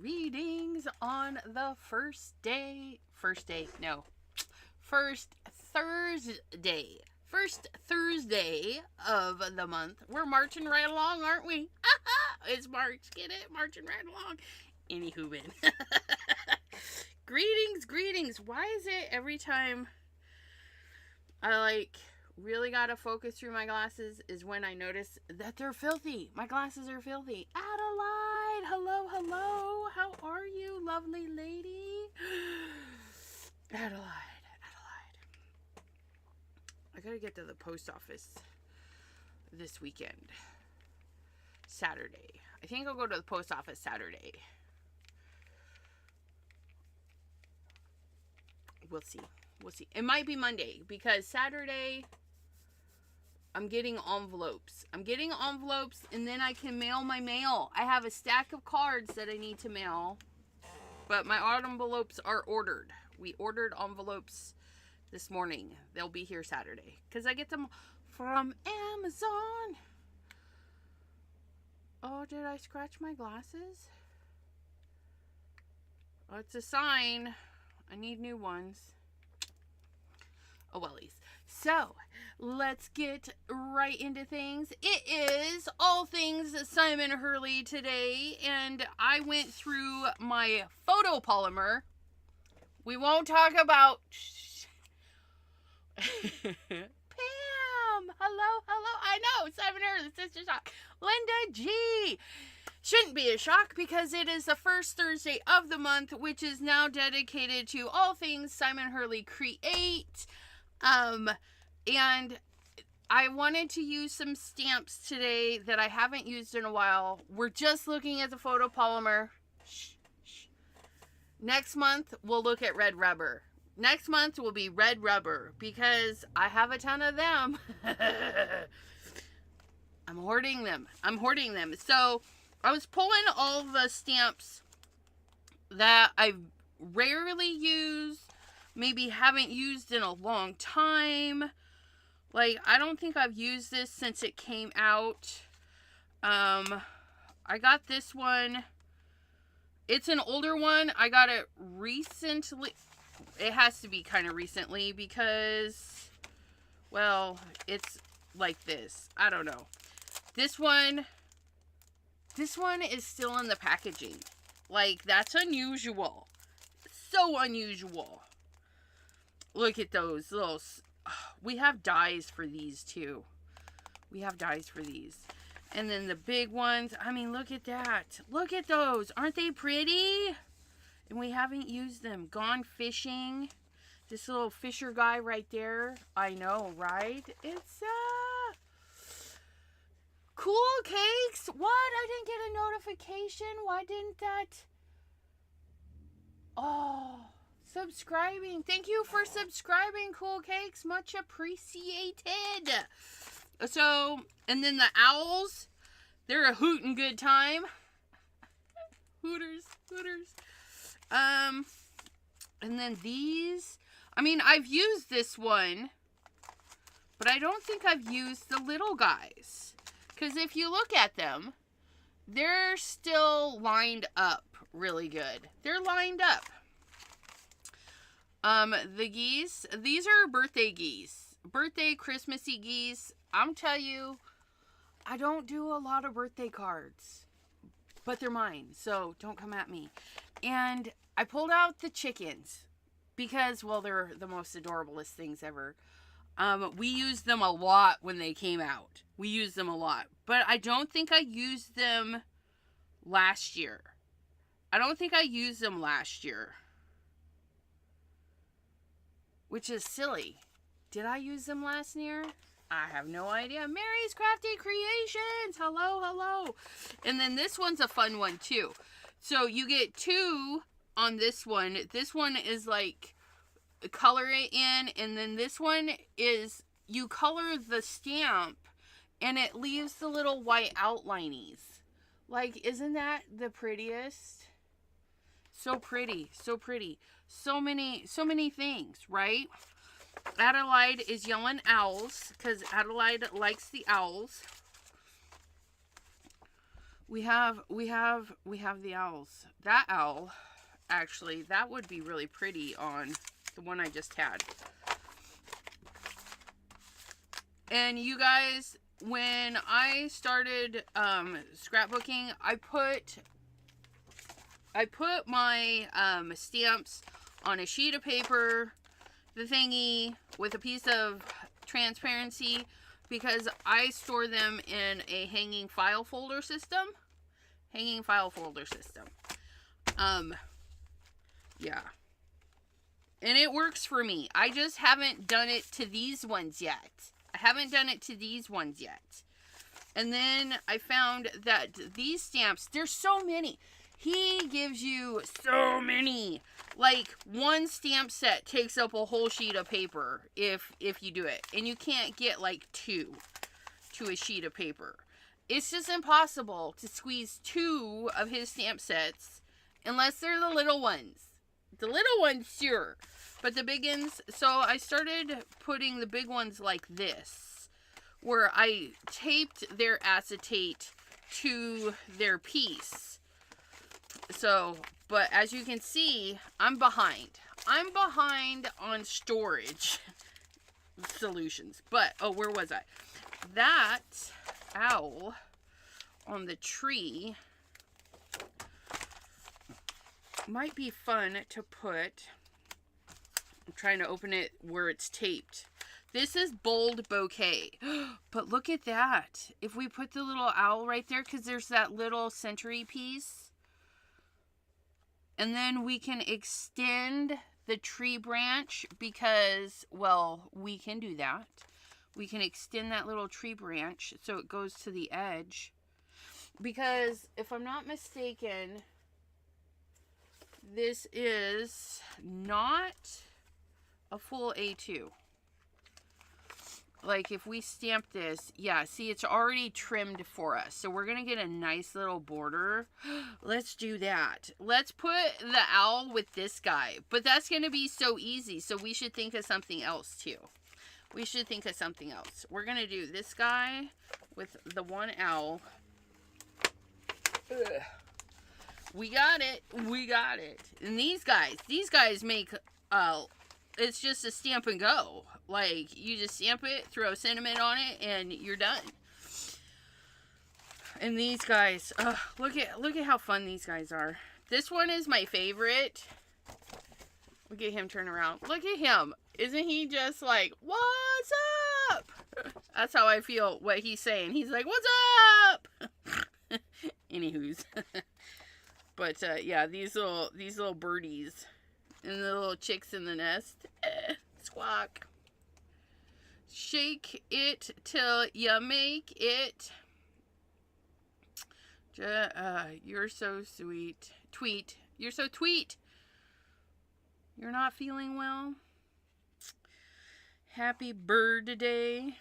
Greetings on the first Thursday of the month. We're marching right along, aren't we? It's March, get it? Marching right along. Anywho, greetings. Why is it every time I really gotta focus through my glasses is when I notice that they're filthy. My glasses are filthy. Adeline, hello. How are you, lovely lady? Adeline. I gotta get to the post office this weekend. Saturday. I think I'll go to the post office Saturday. We'll see. It might be Monday because Saturday I'm getting envelopes. And then I can mail my mail. I have a stack of cards that I need to mail. But my envelopes are ordered. We ordered envelopes this morning. They'll be here Saturday because I get them from Amazon. Oh, did I scratch my glasses? Oh, it's a sign. I need new ones. Oh, wellies. So, let's get right into things. It is all things Simon Hurley today, and I went through my photopolymer. We won't talk about... Pam! Hello. I know, Simon Hurley, Sister Shock. Linda G! Shouldn't be a shock because it is the first Thursday of the month, which is now dedicated to all things Simon Hurley Create. And I wanted to use some stamps today that I haven't used in a while. We're just looking at the photopolymer. Shh. Next month, we'll look at red rubber. Next month will be red rubber because I have a ton of them. I'm hoarding them. So I was pulling all the stamps that I rarely use, maybe haven't used in a long time. I don't think I've used this since it came out. I got this one. It's an older one. I got it recently. It has to be kind of recently because, well, it's like this. I don't know. This one is still in the packaging. That's unusual. So unusual. Look at those little... We have dies for these, too. And then the big ones. I mean, look at that. Look at those. Aren't they pretty? And we haven't used them. Gone fishing. This little fisher guy right there. I know, right? It's, Cool Cakes. What? I didn't get a notification. Why didn't that... Oh... Subscribing. Thank you for subscribing, Cool Cakes. Much appreciated. So, and then the owls. They're a hootin' good time. Hooters. And then these. I mean, I've used this one. But I don't think I've used the little guys. Because if you look at them, they're still lined up really good. They're lined up. The geese, these are birthday geese. Birthday Christmassy geese. I'm telling you, I don't do a lot of birthday cards. But they're mine, so don't come at me. And I pulled out the chickens. Because, well, they're the most adorablest things ever. We used them a lot when they came out. But I don't think I used them last year. Which is silly. Did I use them last year? I have no idea. Mary's Crafty Creations. Hello. And then this one's a fun one too. So you get two on this one. This one is color it in. And then this one is you color the stamp and it leaves the little white outlineys. Isn't that the prettiest? So pretty. So many things, right? Adelaide is yelling owls because Adelaide likes the owls. We have the owls. That owl, actually, that would be really pretty on the one I just had. And you guys, when I started scrapbooking, I put my stamps on a sheet of paper, the thingy, with a piece of transparency, because I store them in a hanging file folder system. Yeah. And it works for me. I just haven't done it to these ones yet. And then I found that these stamps, there's so many. He gives you so many. Like, one stamp set takes up a whole sheet of paper if you do it. And you can't get like 2 to a sheet of paper. It's just impossible to squeeze 2 of his stamp sets unless they're the little ones. The little ones, sure. But the big ones, so I started putting the big ones like this, where I taped their acetate to their piece. So, but as you can see, I'm behind. I'm behind on storage solutions. But, oh, where was I? That owl on the tree might be fun to put. I'm trying to open it where it's taped. This is Bold Bouquet. But look at that. If we put the little owl right there, because there's that little century piece. And then we can extend the tree branch because, well, we can do that. We can extend that little tree branch so it goes to the edge. Because, if I'm not mistaken, this is not a full A2. Like, if we stamp this, yeah, see, it's already trimmed for us. So we're going to get a nice little border. Let's do that. Let's put the owl with this guy. But that's going to be so easy. So we should think of something else, too. We're going to do this guy with the one owl. Ugh. We got it. And these guys make, it's just a stamp and go. Like, you just stamp it, throw sentiment on it, and you're done. And these guys, look at how fun these guys are. This one is my favorite. Look at him turn around. Look at him. Isn't he just like, what's up? That's how I feel what he's saying. He's like, what's up? Anywho's. But, yeah, these little birdies and the little chicks in the nest. Squawk. Shake it till you make it. You're so sweet. Tweet. You're so tweet. You're not feeling well? Happy birthday.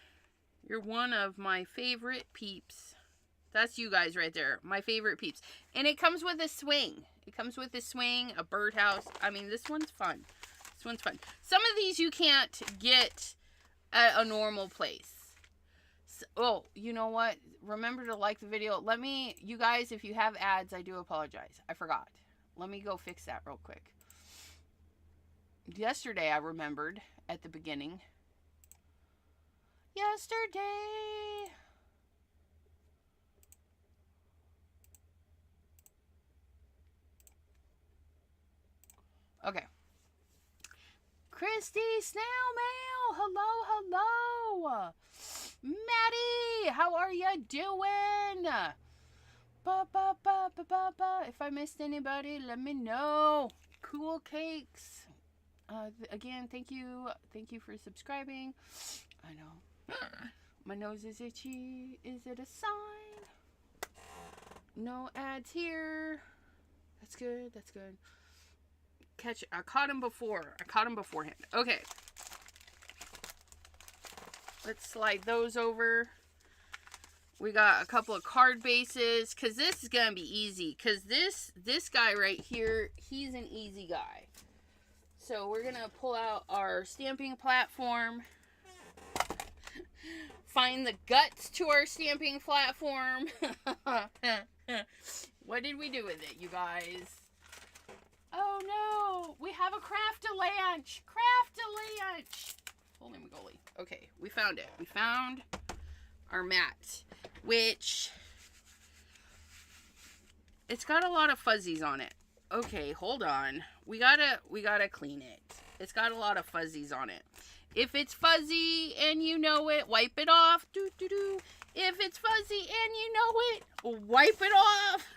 You're one of my favorite peeps. That's you guys right there. My favorite peeps. And it comes with a swing. A birdhouse. I mean, this one's fun. Some of these you can't get at a normal place. So, oh, you know what? Remember to like the video. You guys, if you have ads, I do apologize. I forgot. Let me go fix that real quick. Yesterday, I remembered at the beginning. Yesterday. Okay. Christy Snail Mail. Hello. Maddie, how are you doing? If I missed anybody, let me know. Cool Cakes. Again, thank you for subscribing. I know. My nose is itchy. Is it a sign? No ads here. That's good. I caught him beforehand. Okay. Let's slide those over. We got a couple of card bases, because this is going to be easy. Because this guy right here, he's an easy guy. So we're going to pull out our stamping platform. find the guts to our stamping platform. What did we do with it, you guys? Oh no, we have a craft-a-lanch. Craft-a-lanch. Holy moly. Okay, we found it. We found our mat, which it's got a lot of fuzzies on it. Okay, hold on. We gotta clean it. It's got a lot of fuzzies on it. If it's fuzzy and you know it, wipe it off. Doo doo doo. If it's fuzzy and you know it, wipe it off.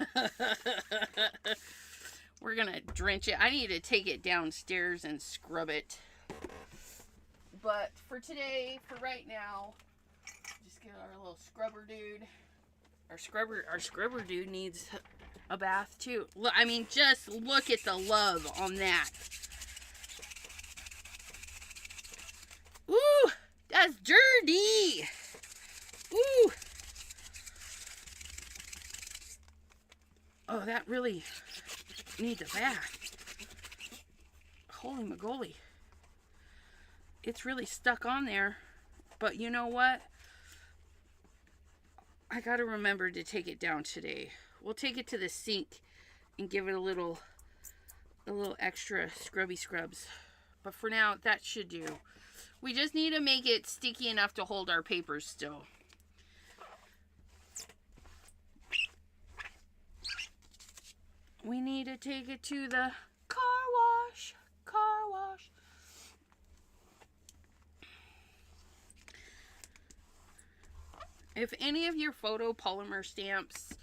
We're gonna drench it. I need to take it downstairs and scrub it. But for today, for right now, just get our little scrubber dude. Our scrubber dude needs a bath too. I mean, just look at the love on that. Ooh, that's dirty. Ooh. Oh, that really needs a bath. Holy moly. It's really stuck on there. But you know what? I gotta remember to take it down today. We'll take it to the sink and give it a little extra scrubby scrubs. But for now, that should do. We just need to make it sticky enough to hold our papers still. We need to take it to the car wash. Car wash. If any of your photopolymer stamps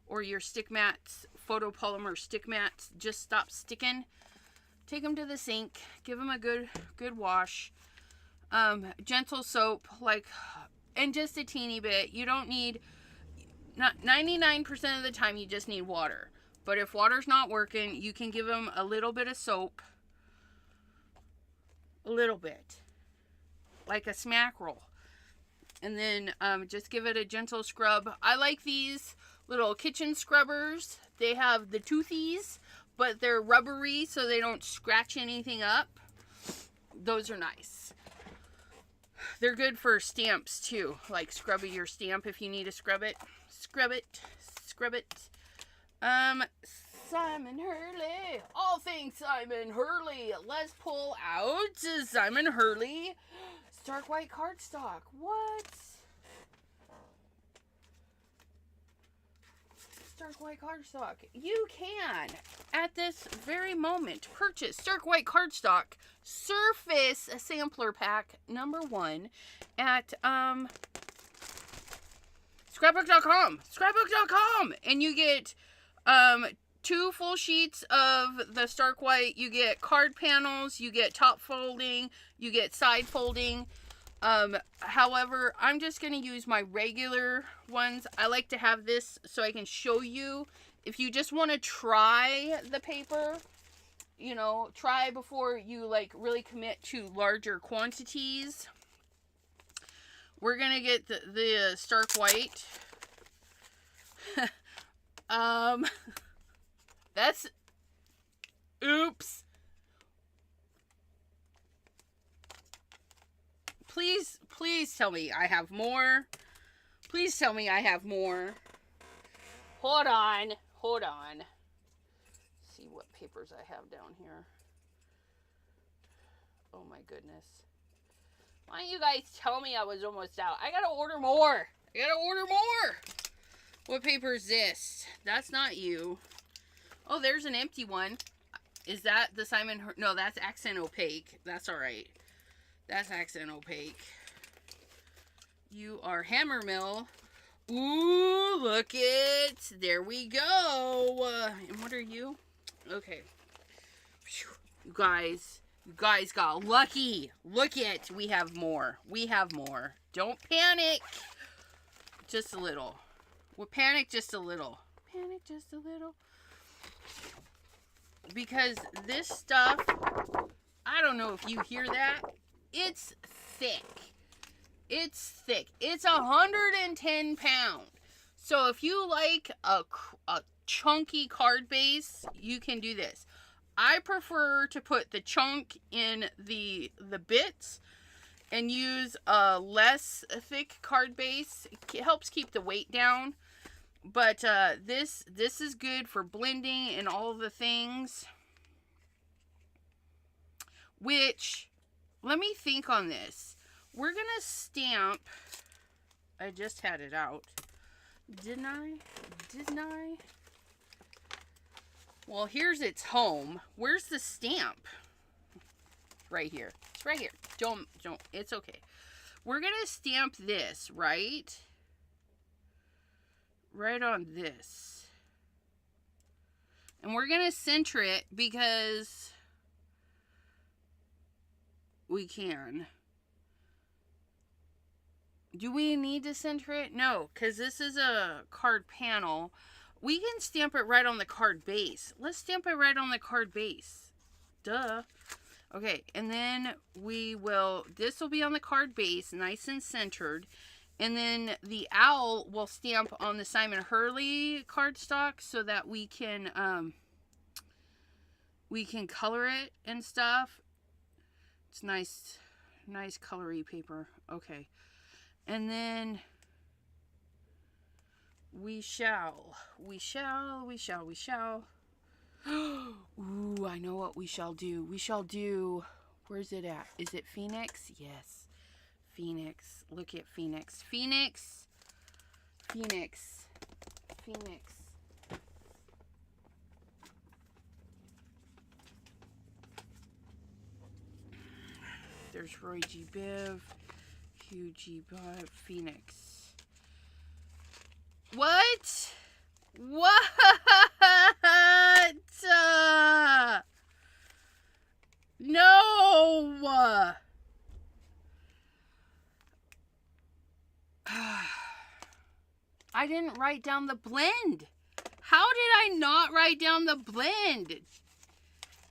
or your stick mats, photopolymer stick mats, just stop sticking, take them to the sink, give them a good wash. Gentle soap, and just a teeny bit. You don't need, not 99% of the time you just need water. But if water's not working, you can give them a little bit of soap. A little bit. Like a smack roll. And then just give it a gentle scrub. I like these little kitchen scrubbers. They have the toothies, but they're rubbery so they don't scratch anything up. Those are nice. They're good for stamps too. Like scrubbing your stamp if you need to scrub it. Scrub it. Scrub it. Simon Hurley. All things Simon Hurley. Let's pull out Simon Hurley. Stark white cardstock. What? Stark white cardstock. You can, at this very moment, purchase Stark white cardstock surface sampler pack #1 at scrapbook.com. Scrapbook.com. And you get 2 full sheets of the Stark white. You get card panels. You get top folding. You get side folding. However, I'm just going to use my regular ones. I like to have this so I can show you. If you just want to try the paper, you know, try before you really commit to larger quantities. We're going to get the Stark white. That's, oops. Please tell me I have more. Please tell me I have more. Hold on. Let's see what papers I have down here. Oh my goodness. Why don't you guys tell me I was almost out? I gotta order more. What paper is this? That's not you. Oh, there's an empty one. Is that the Simon? No, that's accent opaque. That's all right. That's accent opaque. You are hammer mill. Ooh, look it. There we go. And what are you? Okay. You guys got lucky. Look it. We have more. Don't panic. Just a little. We'll panic just a little. Because this stuff, I don't know if you hear that. It's thick. It's 110 pounds. So if you like a chunky card base, you can do this. I prefer to put the chunk in the bits and use a less thick card base. It helps keep the weight down. But this is good for blending and all the things. Which, let me think on this. We're going to stamp. I just had it out. Didn't I? Didn't I? Well, here's its home. Where's the stamp? Right here. It's right here. Don't. It's okay. We're going to stamp this, right? Right on this. And we're going to center it because we can. Do we need to center it? No, because this is a card panel. We can stamp it right on the card base. Let's stamp it right on the card base. Duh. Okay, and then this will be on the card base, nice and centered. And then the owl will stamp on the Simon Hurley cardstock so that we can color it and stuff. It's nice colory paper. Okay. And then we shall. Ooh, I know what we shall do. We shall do, where's it at? Is it Phoenix? Yes. Phoenix. Look at Phoenix. Phoenix. There's Roy G. Biv. Hugh G. Biv. Phoenix. What? No! I didn't write down the blend. How did I not write down the blend?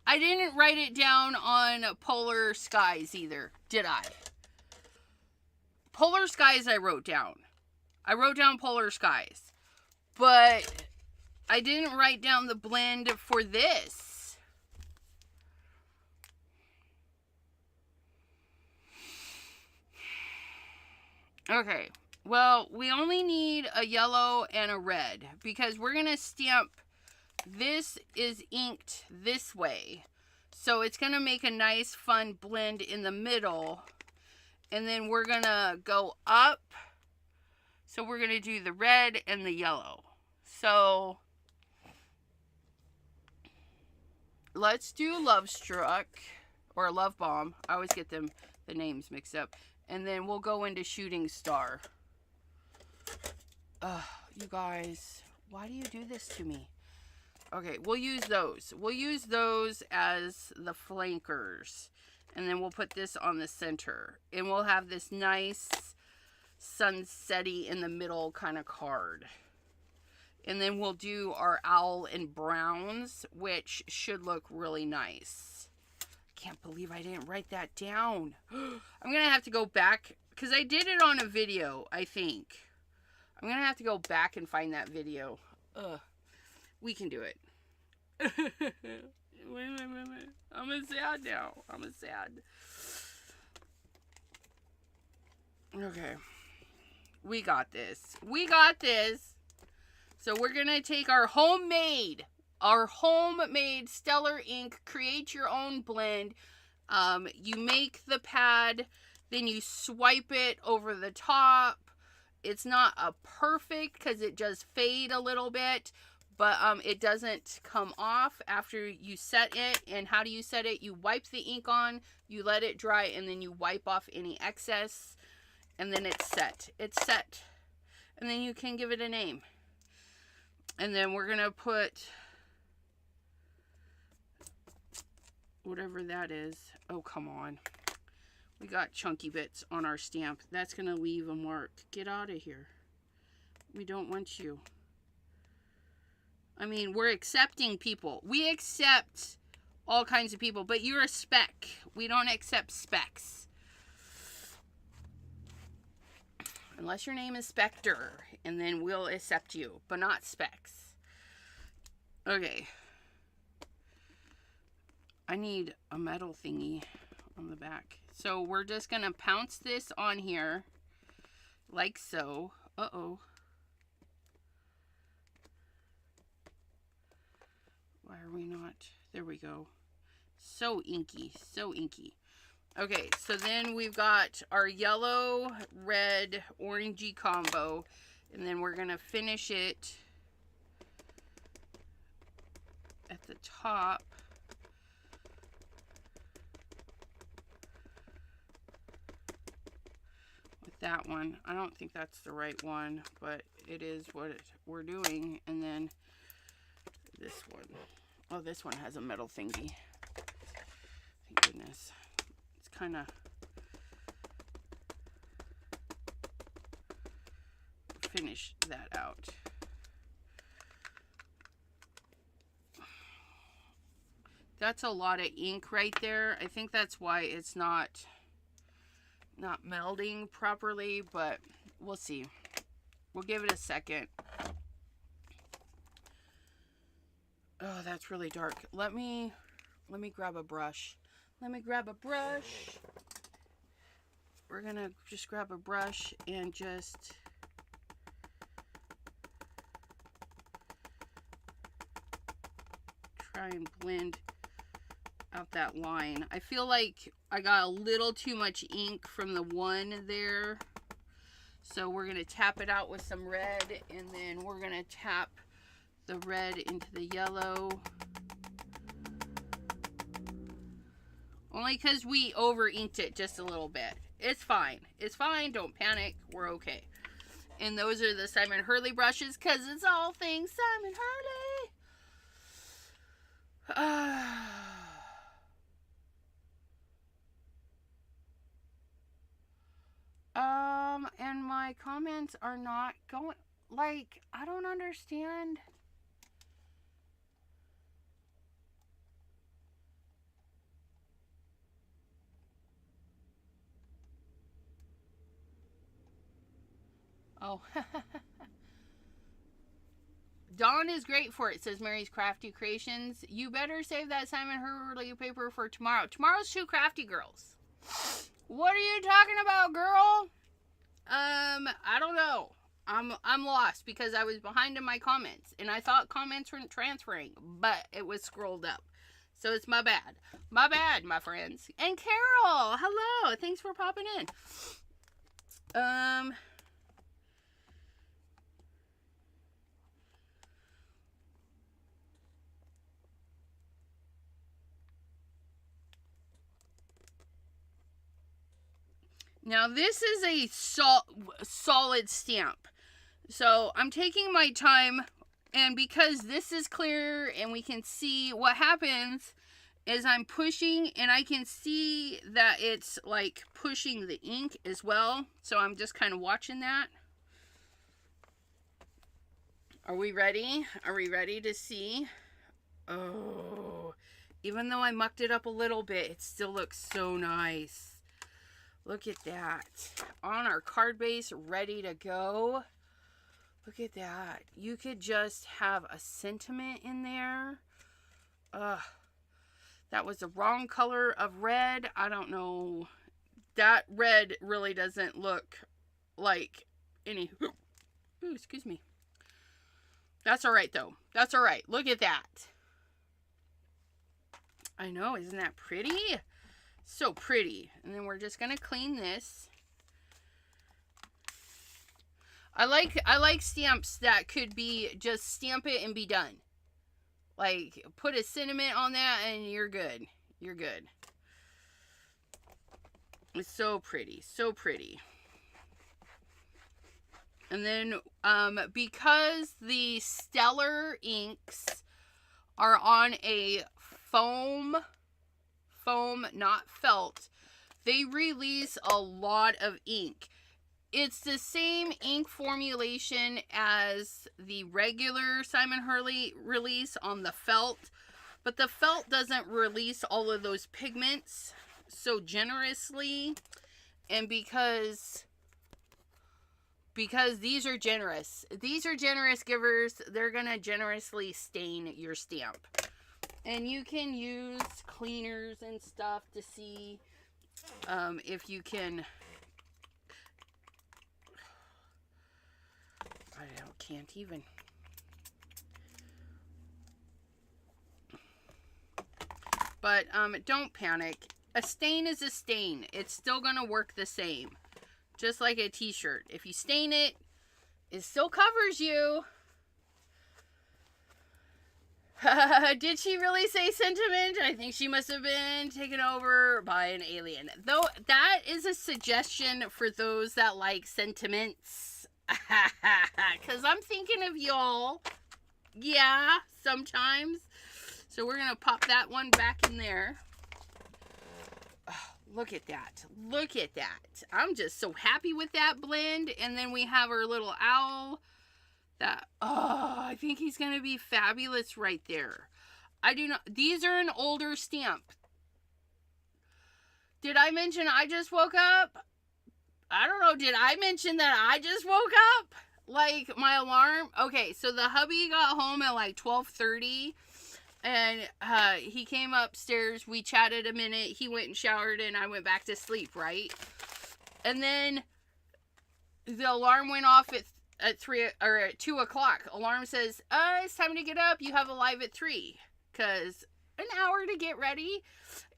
I didn't write it down on Polar Skies either, did I? Polar Skies I wrote down. I wrote down Polar Skies. But I didn't write down the blend for this. Okay. Well, we only need a yellow and a red because we're going to stamp. This is inked this way. So it's going to make a nice fun blend in the middle. And then we're going to go up. So we're going to do the red and the yellow. So let's do Love Struck or Love Bomb. I always get the names mixed up. And then we'll go into Shooting Star. You guys, why do you do this to me? Okay, we'll use those. We'll use those as the flankers. And then we'll put this on the center. And we'll have this nice sunsetty in the middle kind of card. And then we'll do our owl in browns, which should look really nice. Can't believe I didn't write that down. I'm going to have to go back because I did it on a video, I think. I'm going to have to go back and find that video. We can do it. Wait. I'm sad now. I'm sad. Okay. We got this. So we're going to take our homemade Stellar ink, create your own blend. You make the pad, then you swipe it over the top. It's not a perfect because it does fade a little bit, but it doesn't come off after you set it. And how do you set it? You wipe the ink on, you let it dry, and then you wipe off any excess, and then it's set. It's set. And then you can give it a name. And then we're going to put whatever that is. Oh, come on. We got chunky bits on our stamp. That's going to leave a mark. Get out of here. We don't want you. I mean, we're accepting people. We accept all kinds of people, but you're a speck. We don't accept specks. Unless your name is Spectre, and then we'll accept you, but not specks. Okay. I need a metal thingy. on the back. So we're just going to pounce this on here like so. Uh-oh. Why are we not? There we go. So inky, so inky. Okay, so then we've got our yellow, red, orangey combo. And then we're going to finish it at the top. With that one. I don't think that's the right one, but it is what we're doing. And then this one. Oh, this one has a metal thingy. Thank goodness. It's kind of... finish that out. That's a lot of ink right there. I think that's why it's not melding properly, but we'll see. We'll give it a second. Oh, that's really dark. Let me grab a brush. Let me grab a brush. We're gonna just grab a brush and just try and blend out that line. I feel like I got a little too much ink from the one there. So we're going to tap it out with some red, and then we're going to tap the red into the yellow. Only because we over inked it just a little bit. It's fine. It's fine. Don't panic. We're okay. And those are the Simon Hurley brushes because it's all things Simon Hurley. And my comments are not going, like, I don't understand. Oh. Dawn is great for it, says Mary's Crafty Creations. You better save that Simon Hurley paper for tomorrow. Tomorrow's Two Crafty Girls. What are you talking about, girl? I don't know. I'm lost because I was behind in my comments and I thought comments weren't transferring, but it was scrolled up. So it's my bad. My bad, my friends. And Carol, hello. Thanks for popping in. Now this is a solid stamp. So I'm taking my time, and because this is clear and we can see what happens is I'm pushing and I can see that it's like pushing the ink as well. So I'm just kind of watching that. Are we ready? Are we ready to see? Oh, even though I mucked it up a little bit, it still looks so nice. Look at that. On our card base, ready to go. Look at that. You could just have a sentiment in there. That was the wrong color of red. I don't know. That red really doesn't look like any... Ooh, excuse me. That's all right, though. That's all right. Look at that. I know. Isn't that pretty? So pretty. And then we're just going to clean this. I like stamps that could be just stamp it and be done. Like, put a sentiment on that and you're good. You're good. It's so pretty. So pretty. And then, because the Stellar inks are on a foam, not felt, they release a lot of ink. It's the same ink formulation as the regular Simon Hurley release on the felt, but the felt doesn't release all of those pigments so generously, and because these are generous givers, they're gonna generously stain your stamp. And you can use cleaners and stuff to see If you can, can't even. But don't panic. A stain is a stain. It's still gonna work the same. Just like a t-shirt. If you stain it, it still covers you. Did she really say sentiment? I think she must have been taken over by an alien. Though that is a suggestion for those that like sentiments. Because I'm thinking of y'all. Yeah, sometimes. So we're going to pop that one back in there. Oh, look at that. Look at that. I'm just so happy with that blend. And then we have our little owl. I think he's going to be fabulous right there. I do not. These are an older stamp. Did I mention I just woke up? I don't know. Did I mention that I just woke up? Like my alarm? Okay, so the hubby got home at like 12:30. And he came upstairs. We chatted a minute. He went and showered and I went back to sleep, right? And then the alarm went off at 3 or at 2 o'clock. Alarm says, it's time to get up. You have a live at 3. Because an hour to get ready.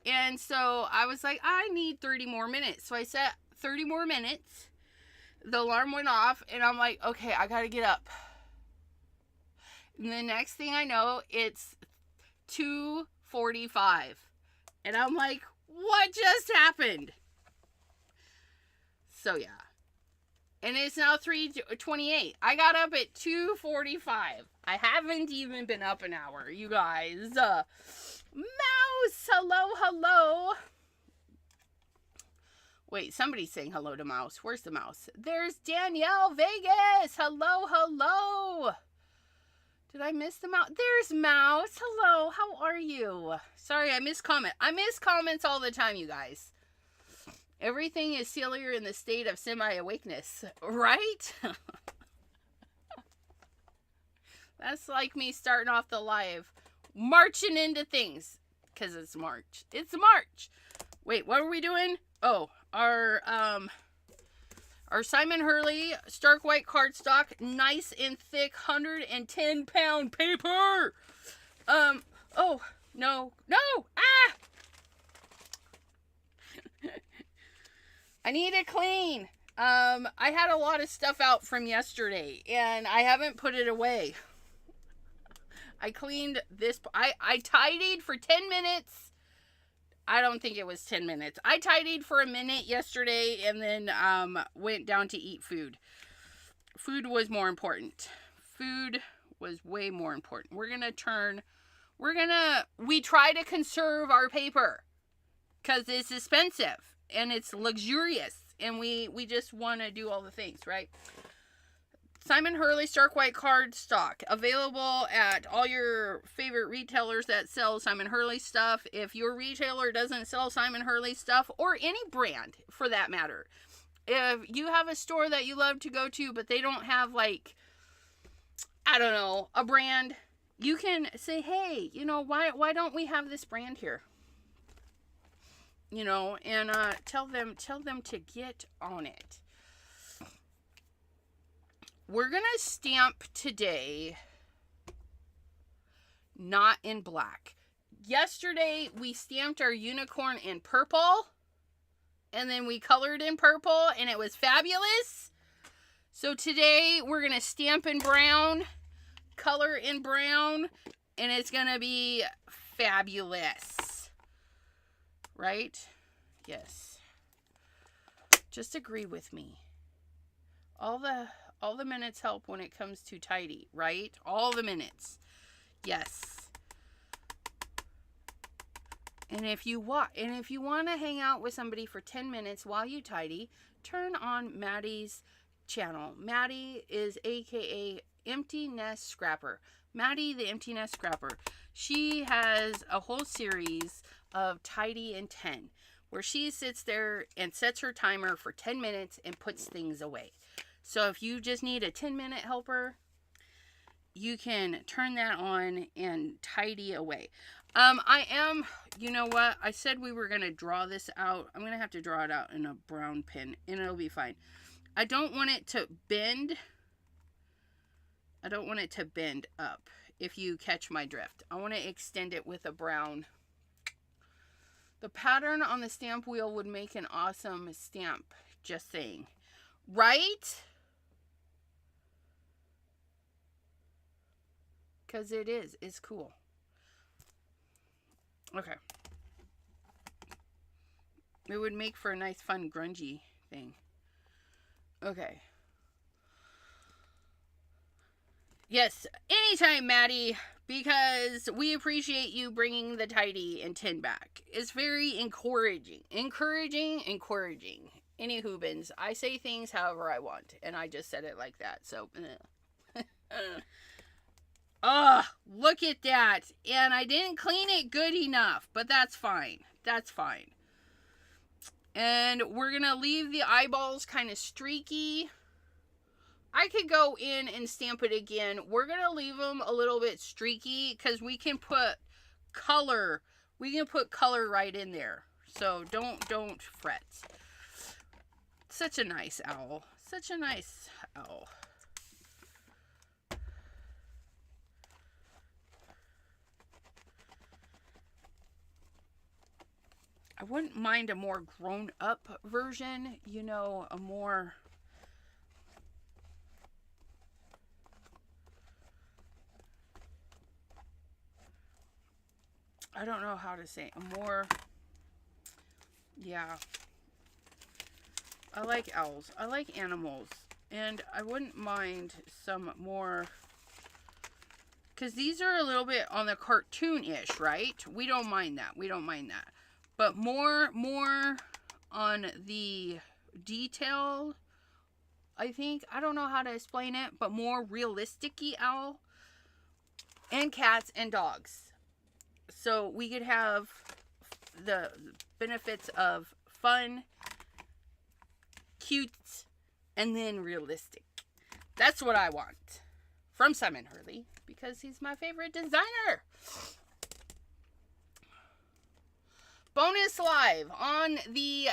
And so I was like, I need 30 more minutes. So I set 30 more minutes. The alarm went off. And I'm like, okay, I got to get up. And the next thing I know, it's 2:45. And I'm like, what just happened? So yeah. And it's now 3:28. I got up at 2:45. I haven't even been up an hour, you guys. Mouse, hello. Wait, somebody's saying hello to Mouse. Where's the mouse? There's Danielle Vegas. Hello. Did I miss the mouse? There's Mouse. Hello, how are you? Sorry, I missed comment. I miss comments all the time, you guys. Everything is sillier in the state of semi-awakeness, right? That's like me starting off the live, marching into things, because it's March. It's March. Wait, what are we doing? Oh, our Simon Hurley Stark White cardstock, nice and thick, 110-pound paper. Oh, no, ah! I need it clean. I had a lot of stuff out from yesterday, and I haven't put it away. I cleaned this. I tidied for 10 minutes. I don't think it was 10 minutes. I tidied for a minute yesterday, and then went down to eat food. Food was more important. Food was way more important. We try to conserve our paper, because it's expensive. And it's luxurious. And we just want to do all the things, right? Simon Hurley Stark White cardstock. Available at all your favorite retailers that sell Simon Hurley stuff. If your retailer doesn't sell Simon Hurley stuff, or any brand for that matter. If you have a store that you love to go to, but they don't have, like, I don't know, a brand, you can say, hey, why don't we have this brand here? And tell them to get on it. We're going to stamp today, not in black. Yesterday, we stamped our unicorn in purple, and then we colored in purple, and it was fabulous. So today, we're going to stamp in brown, color in brown, and it's going to be fabulous. Right? Yes. Just agree with me. All the minutes help when it comes to tidy, right? All the minutes. Yes. And if you want to hang out with somebody for 10 minutes while you tidy, turn on Maddie's channel. Maddie is AKA Empty Nest Scrapper. Maddie the Empty Nest Scrapper. She has a whole series of Tidy in 10, where she sits there and sets her timer for 10 minutes and puts things away. So if you just need a 10-minute helper, you can turn that on and tidy away. I am, you know what? I said we were going to draw this out. I'm going to have to draw it out in a brown pen, and it'll be fine. I don't want it to bend. I don't want it to bend up, if you catch my drift. I want to extend it with a brown. The pattern on the stamp wheel would make an awesome stamp, just saying. Right? Because it is. It's cool. Okay. It would make for a nice, fun, grungy thing. Okay. Yes, anytime, Maddie, because we appreciate you bringing the tidy and tin back. It's very encouraging. Encouraging. Any hoobins, I say things however I want, and I just said it like that, so... look at that. And I didn't clean it good enough, but that's fine. That's fine. And we're going to leave the eyeballs kind of streaky. I could go in and stamp it again. We're going to leave them a little bit streaky because we can put color. We can put color right in there. So don't fret. Such a nice owl. Such a nice owl. I wouldn't mind a more grown-up version, you know, a more... I don't know how to say it. A more... Yeah. I like owls. I like animals. And I wouldn't mind some more... Because these are a little bit on the cartoon-ish, right? We don't mind that. We don't mind that. But more on the detail, I think. I don't know how to explain it, but more realistic-y owl. And cats and dogs. So we could have the benefits of fun, cute, and then realistic. That's what I want. From Simon Hurley, because he's my favorite designer. Bonus live on the...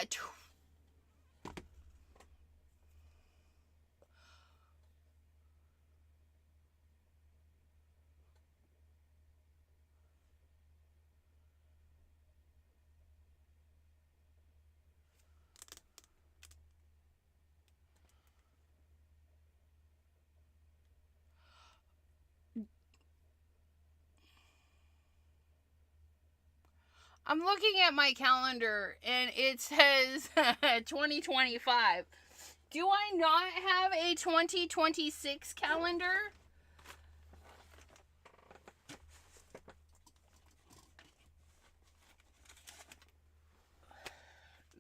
I'm looking at my calendar and it says 2025. Do I not have a 2026 calendar?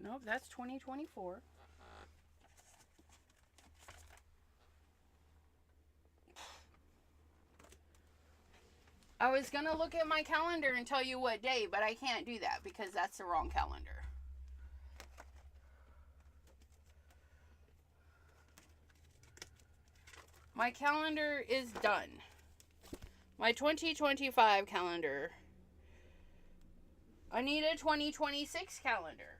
Nope, that's 2024. I was going to look at my calendar and tell you what day, but I can't do that because that's the wrong calendar. My calendar is done. My 2025 calendar. I need a 2026 calendar.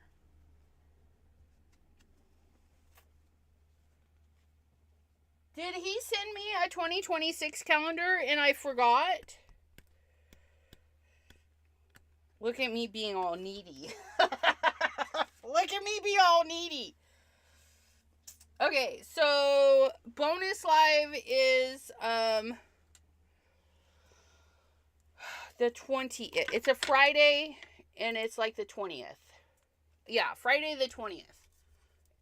Did he send me a 2026 calendar and I forgot? Look at me being all needy. Look at me be all needy. Okay, so bonus live is the 20th. It's a Friday and it's like the 20th. Yeah, Friday the 20th.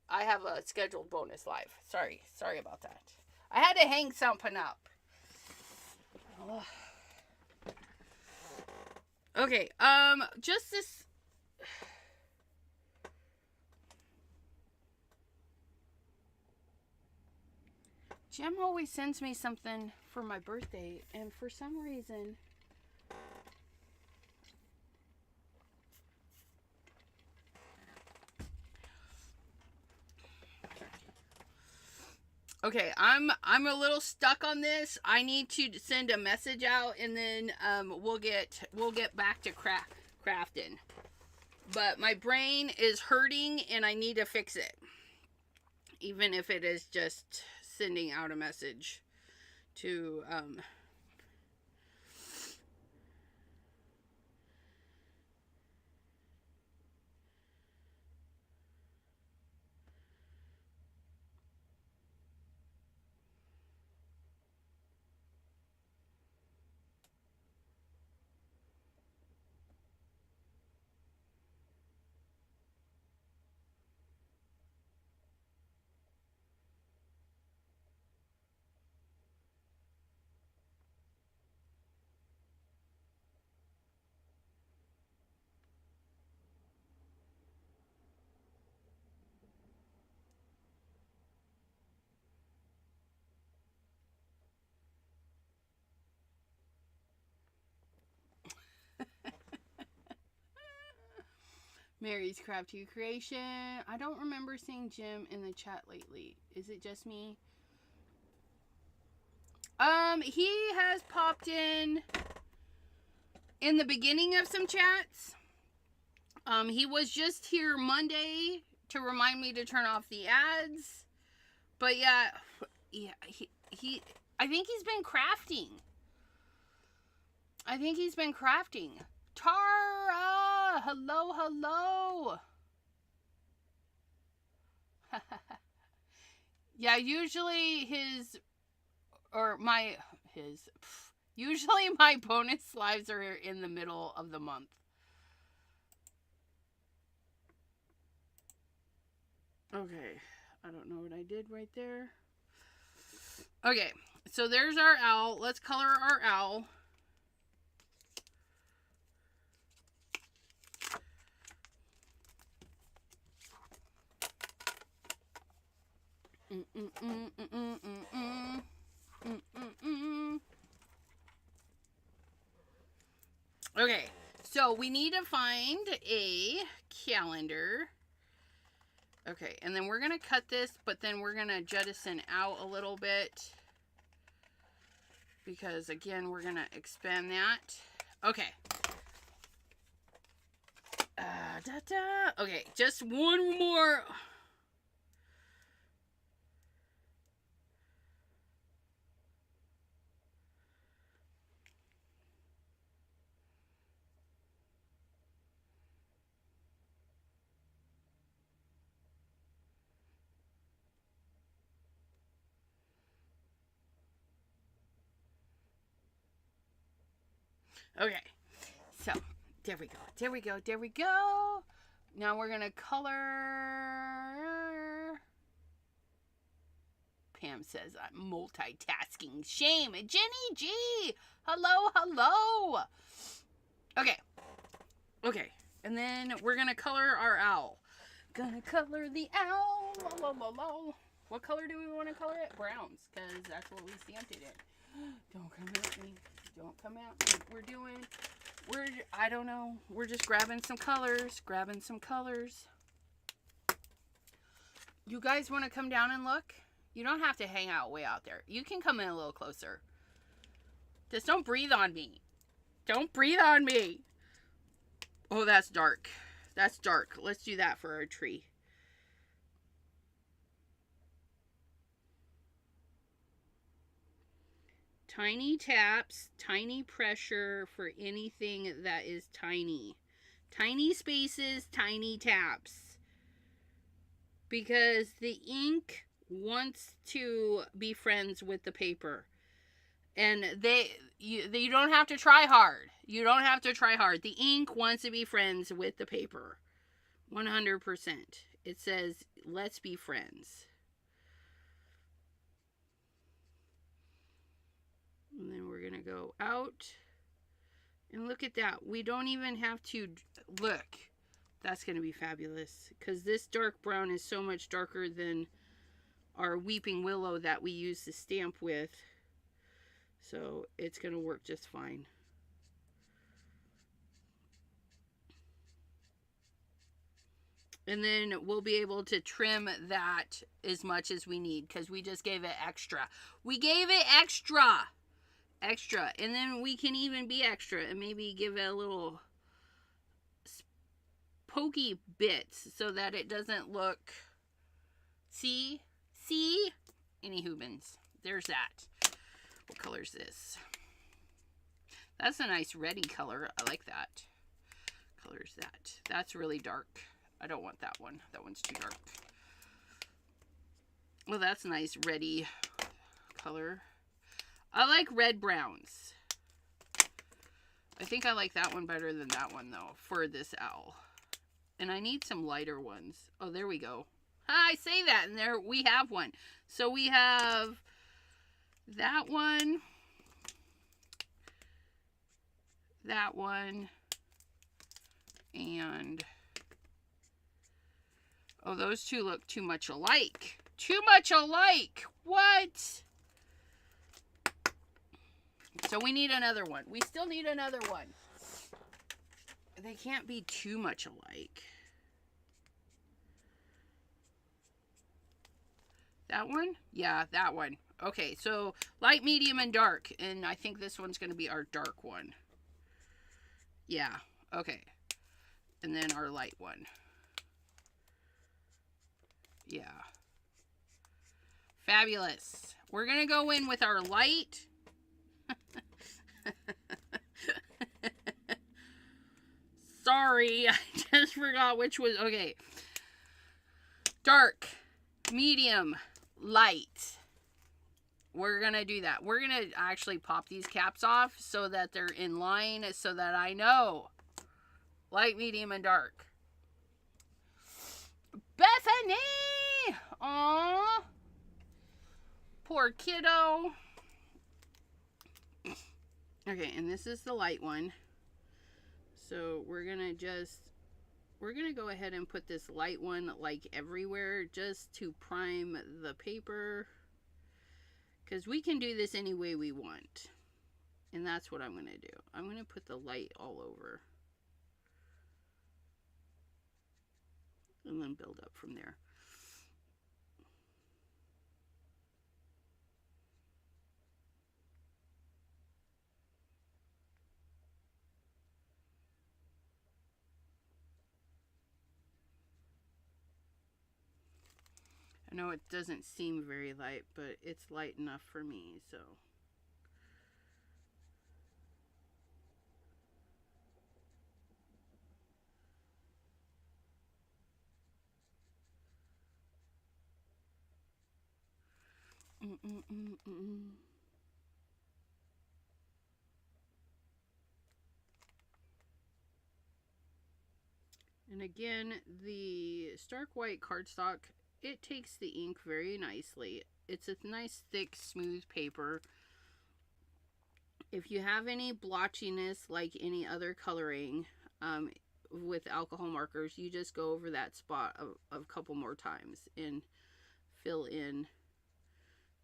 I have a scheduled bonus live. Sorry about that. I had to hang something up. Ugh. Okay, just this... Jem always sends me something for my birthday, and for some reason... Okay, I'm a little stuck on this. I need to send a message out, and then we'll get back to crafting. But my brain is hurting, and I need to fix it, even if it is just sending out a message to Mary's Crafty Creation. I don't remember seeing Jim in the chat lately. Is it just me? He has popped in the beginning of some chats. He was just here Monday to remind me to turn off the ads. But yeah, he I think he's been crafting. Tara, hello, hello. Yeah, usually usually my bonus lives are in the middle of the month. Okay, I don't know what I did right there. Okay, so there's our owl. Let's color our owl. Okay, so we need to find a calendar. Okay, and then we're going to cut this, but then we're going to jettison out a little bit. Because, again, we're going to expand that. Okay. Okay, just one more. Okay, so there we go. Now we're gonna color. Pam says I'm multitasking. Shame. Jenny G, hello. Okay, and then we're gonna color our owl. Gonna color the owl. What color do we want to color it? Browns, because that's what we stamped it in. Don't come at me. I don't know. We're just grabbing some colors. You guys want to come down and look? You don't have to hang out way out there. You can come in a little closer. Just don't breathe on me. Oh, that's dark. Let's do that for our tree. Tiny taps, tiny pressure for anything that is tiny. Tiny spaces, tiny taps. Because the ink wants to be friends with the paper. And you don't have to try hard. The ink wants to be friends with the paper. 100%. It says, let's be friends. And then we're going to go out. And look at that. We don't even have to look. That's going to be fabulous. Because this dark brown is so much darker than our weeping willow that we use to stamp with. So it's going to work just fine. And then we'll be able to trim that as much as we need because we just gave it extra. We gave it extra. Extra. And then we can even be extra and maybe give it a little pokey bits so that it doesn't look... See? See? Any Hoobins. There's that. What color is this? That's a nice reddy color. I like that. What color is that? That's really dark. I don't want that one. That one's too dark. Well, that's a nice reddy color. I like red browns. I think I like that one better than that one, though, for this owl. And I need some lighter ones. Oh, there we go. I say that, and there we have one. So we have that one, and oh, those two look too much alike. Too much alike. What? So we need another one. We still need another one. They can't be too much alike. That one? Yeah, that one. Okay, so light, medium, and dark. And I think this one's going to be our dark one. Yeah, okay. And then our light one. Yeah. Fabulous. We're going to go in with our light. Sorry, I just forgot which was... Okay. Dark, medium, light. We're going to do that. We're going to actually pop these caps off so that they're in line so that I know. Light, medium, and dark. Bethany! Aww. Poor kiddo. Okay, and this is the light one. So we're going to go ahead and put this light one like everywhere just to prime the paper. Because we can do this any way we want. And that's what I'm going to do. I'm going to put the light all over. And then build up from there. I know it doesn't seem very light, but it's light enough for me, so. And again, the stark white cardstock, it takes the ink very nicely. It's a nice, thick, smooth paper. If you have any blotchiness like any other coloring with alcohol markers, you just go over that spot a couple more times and fill in,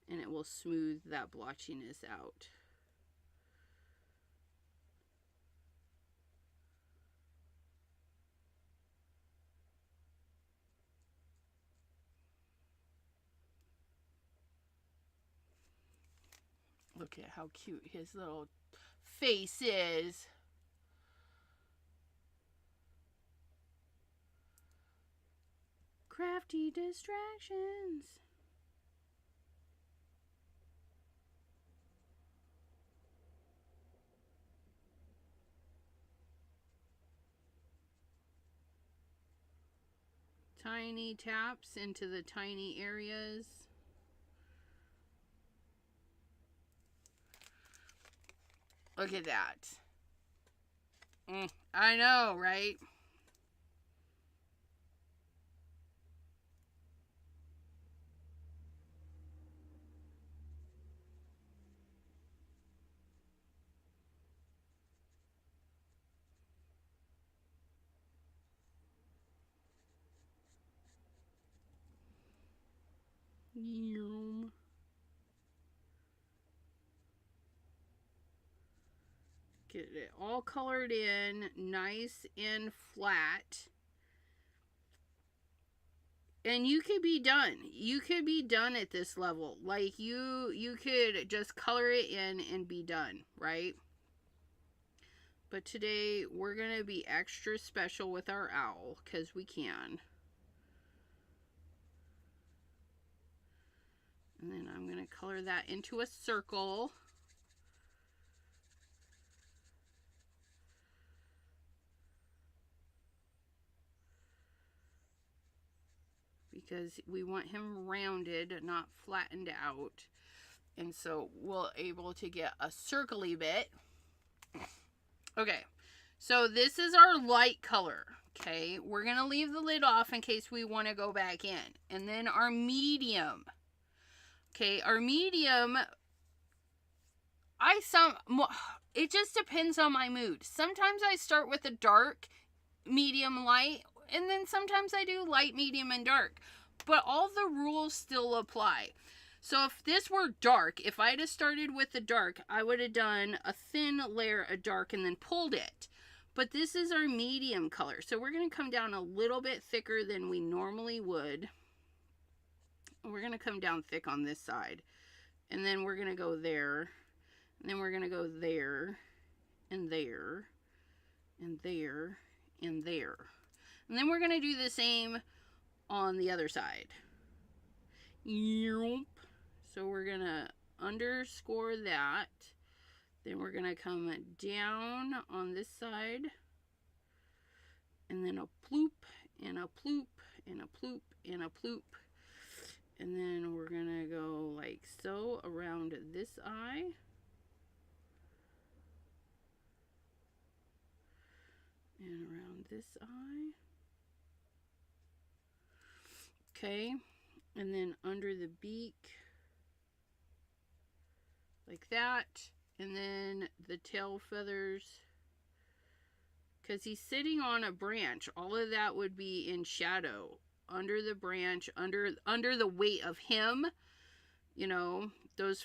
and it will smooth that blotchiness out. Look at how cute his little face is. Crafty distractions. Tiny taps into the tiny areas. Look at that. I know, right? Yum. Get it all colored in, nice and flat. And you could be done. You could be done at this level. Like you could just color it in and be done, right? But today we're going to be extra special with our owl because we can. And then I'm going to color that into a circle. Because we want him rounded, not flattened out. And so we'll able to get a circly bit. Okay, so this is our light color. Okay, we're going to leave the lid off in case we want to go back in. And then our medium. Okay, our medium, it just depends on my mood. Sometimes I start with a dark, medium, light, and then sometimes I do light, medium, and dark. But all the rules still apply. So if this were dark, if I'd have started with the dark, I would have done a thin layer of dark and then pulled it. But this is our medium color. So we're going to come down a little bit thicker than we normally would. We're going to come down thick on this side. And then we're going to go there. And then we're going to go there. And there. And there. And there. And then we're going to do the same on the other side. So we're going to underscore that. Then we're going to come down on this side. And then a ploop, and a ploop, and a ploop, and a ploop. And then we're going to go like so around this eye. And around this eye. Okay. And then under the beak. Like that. And then the tail feathers. Because he's sitting on a branch. All of that would be in shadow. Under the branch, under the weight of him, you know, the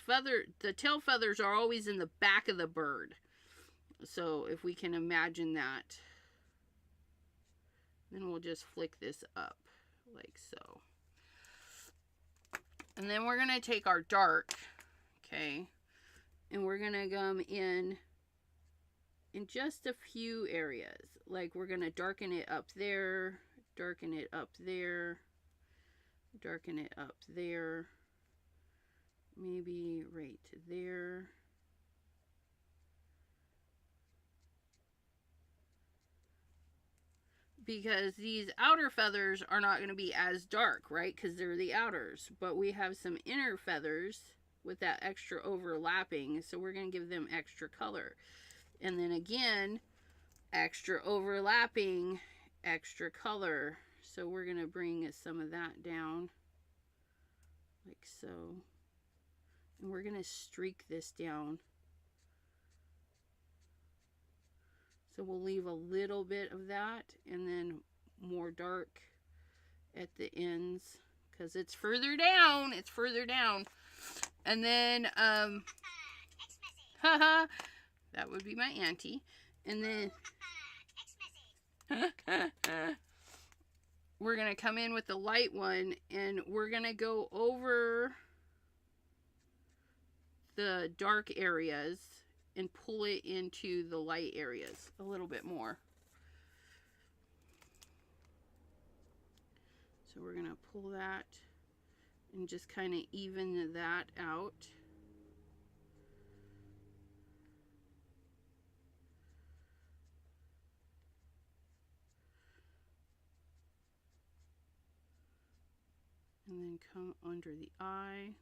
tail feathers are always in the back of the bird. So if we can imagine that, then we'll just flick this up like so. And then we're going to take our dark, okay, and we're going to come in just a few areas. Like we're going to darken it up there. Darken it up there, darken it up there, maybe right there. Because these outer feathers are not going to be as dark, right? Because they're the outers. But we have some inner feathers with that extra overlapping, so we're going to give them extra color. And then again, extra overlapping, extra color. So we're going to bring some of that down like so. And we're going to streak this down. So we'll leave a little bit of that and then more dark at the ends because it's further down. It's further down. And then haha, that would be my auntie. And then we're going to come in with the light one and we're going to go over the dark areas and pull it into the light areas a little bit more. So we're going to pull that and just kind of even that out. And then come under the eye.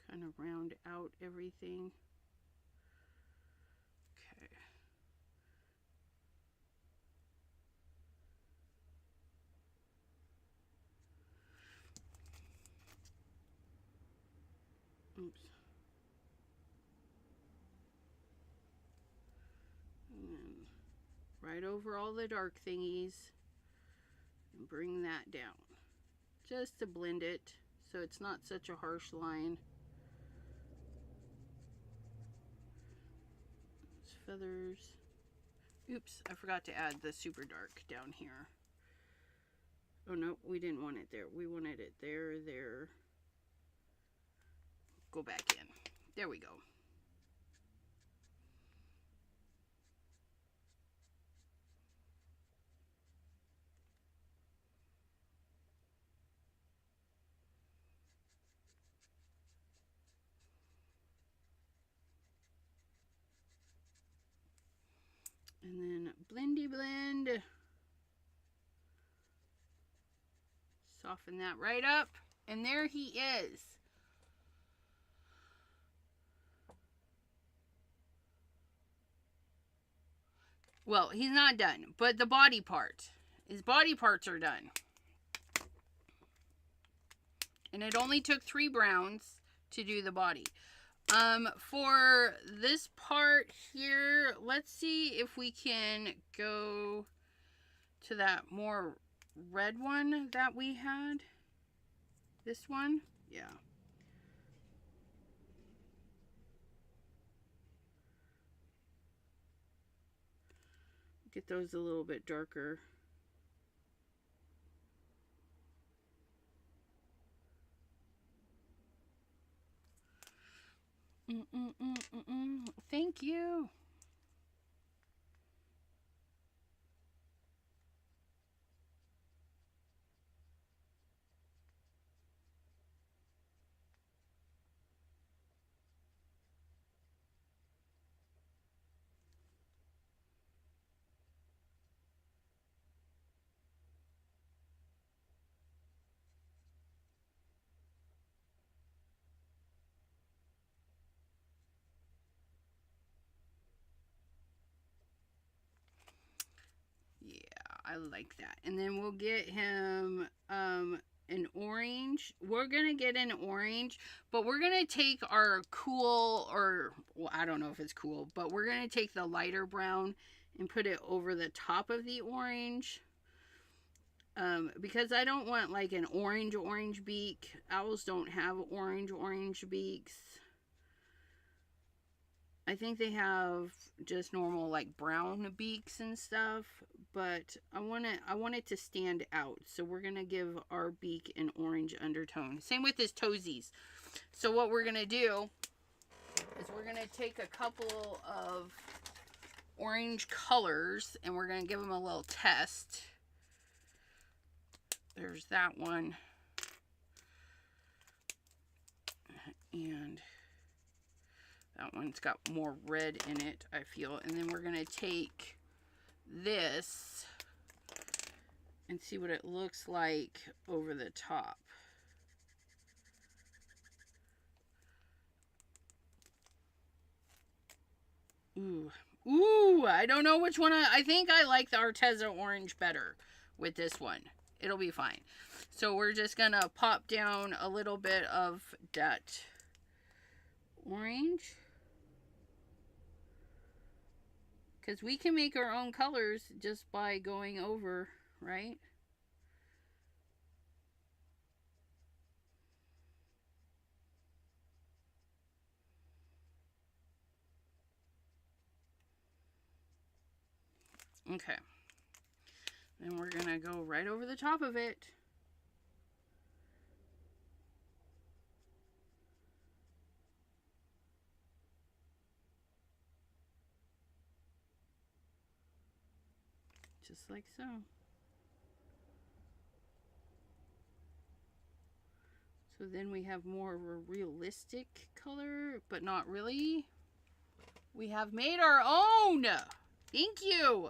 Kind of round out everything. Okay. Oops. And then right over all the dark thingies and bring that down. Just to blend it so it's not such a harsh line. Feathers, Oops, I forgot to add the super dark down here. Oh no, we didn't want it there. We wanted it there. Go back in. There we go. And then blendy blend. Soften that right up. And there he is. Well, he's not done, but the body part. His body parts are done. And it only took 3 browns to do the body. For this part here, let's see if we can go to that more red one that we had. This one? Yeah. Get those a little bit darker. Thank you. I like that. And then we'll get him an orange. We're going to get an orange, but we're going to take our cool, or well, I don't know if it's cool, but we're going to take the lighter brown and put it over the top of the orange. Because I don't want like an orange beak. Owls don't have orange beaks. I think they have just normal like brown beaks and stuff, but I want it to stand out. So we're going to give our beak an orange undertone. Same with his toesies. So what we're going to do is we're going to take a couple of orange colors and we're going to give them a little test. There's that one. And that one's got more red in it, I feel. And then we're going to take this and see what it looks like over the top. Ooh, I don't know which one. I think I like the Arteza orange better with this one. It'll be fine. So we're just going to pop down a little bit of that orange. Because we can make our own colors just by going over, right? Okay. Then we're going to go right over the top of it. Just like so. So then we have more of a realistic color, but not really. We have made our own. Thank you.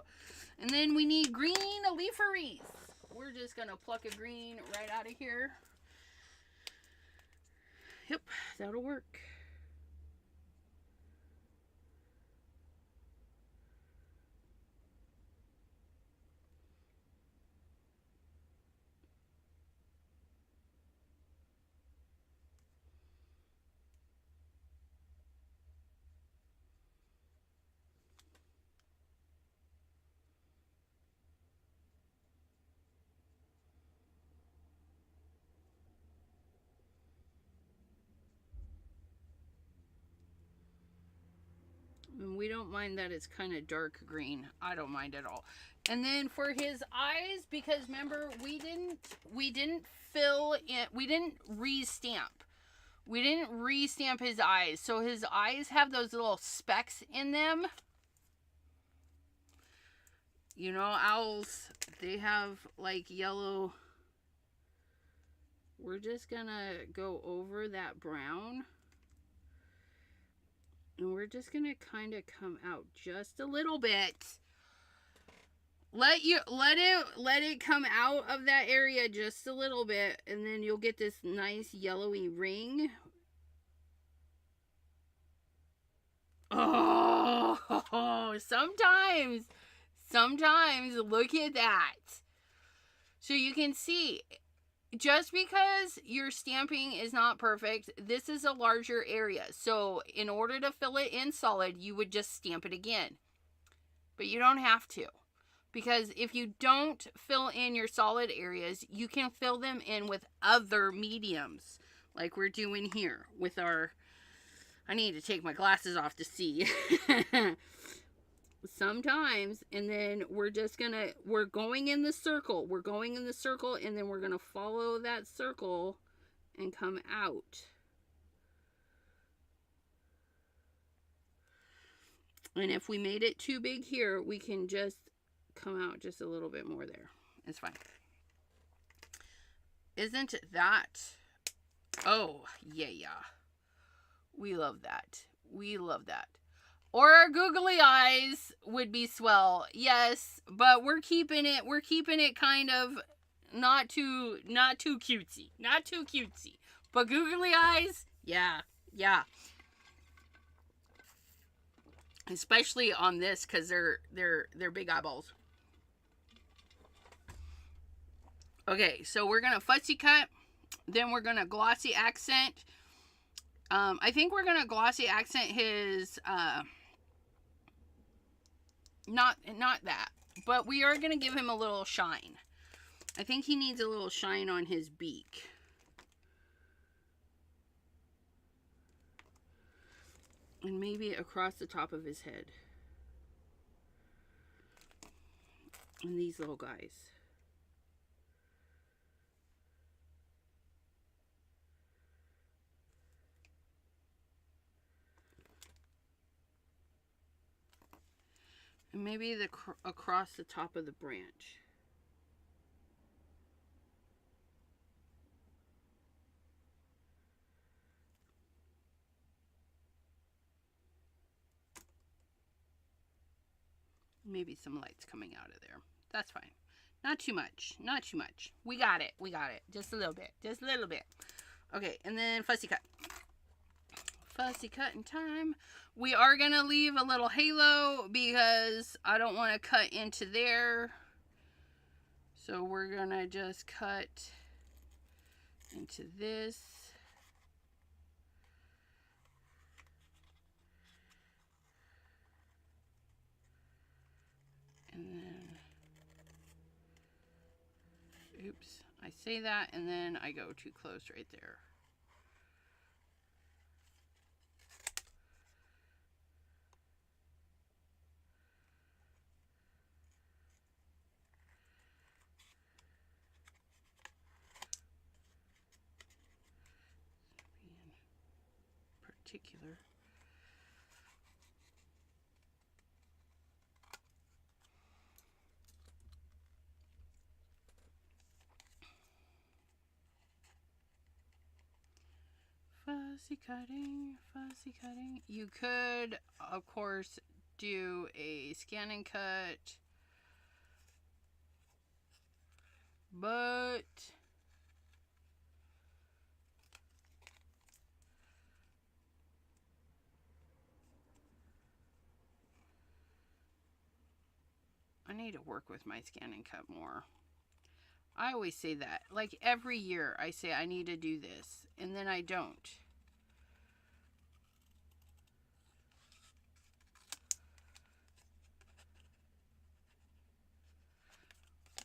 And then we need green leaferys. We're just going to pluck a green right out of here. Yep, that'll work. we don't mind that it's kind of dark green. I don't mind at all. And then for his eyes, because remember, we didn't fill in, we didn't re-stamp. We didn't re-stamp his eyes. So his eyes have those little specks in them. You know, owls, they have like yellow. We're just gonna go over that brown. And we're just gonna kind of come out just a little bit. Let it come out of that area just a little bit, and then you'll get this nice yellowy ring. Oh, sometimes look at that. So you can see, just because your stamping is not perfect, this is a larger area. So in order to fill it in solid, you would just stamp it again. But you don't have to. Because if you don't fill in your solid areas, you can fill them in with other mediums. Like we're doing here with our... I need to take my glasses off to see. Sometimes, and then we're going in the circle. We're going in the circle, and then we're going to follow that circle and come out. And if we made it too big here, we can just come out just a little bit more there. It's fine. Isn't that? Oh, yeah. We love that. We love that. Or our googly eyes would be swell. Yes, but we're keeping it kind of not too cutesy. Not too cutesy. But googly eyes, yeah. Especially on this, because they're big eyeballs. Okay, so we're gonna fussy cut, then we're gonna glossy accent. I think we're gonna glossy accent his not that, but we are gonna give him a little shine. I think he needs a little shine on his beak. And maybe across the top of his head. And these little guys. And maybe across the top of the branch. Maybe some lights coming out of there. That's fine. Not too much. Not too much. We got it. Just a little bit. Okay, and then fussy cut. Fussy cutting time. We are going to leave a little halo because I don't want to cut into there. So we're going to just cut into this. And then, oops, I say that and then I go too close right there. Particular. Fussy cutting. You could, of course, do a scan and cut, but I need to work with my scan and cut more. I always say that. Like every year I say I need to do this, and then I don't.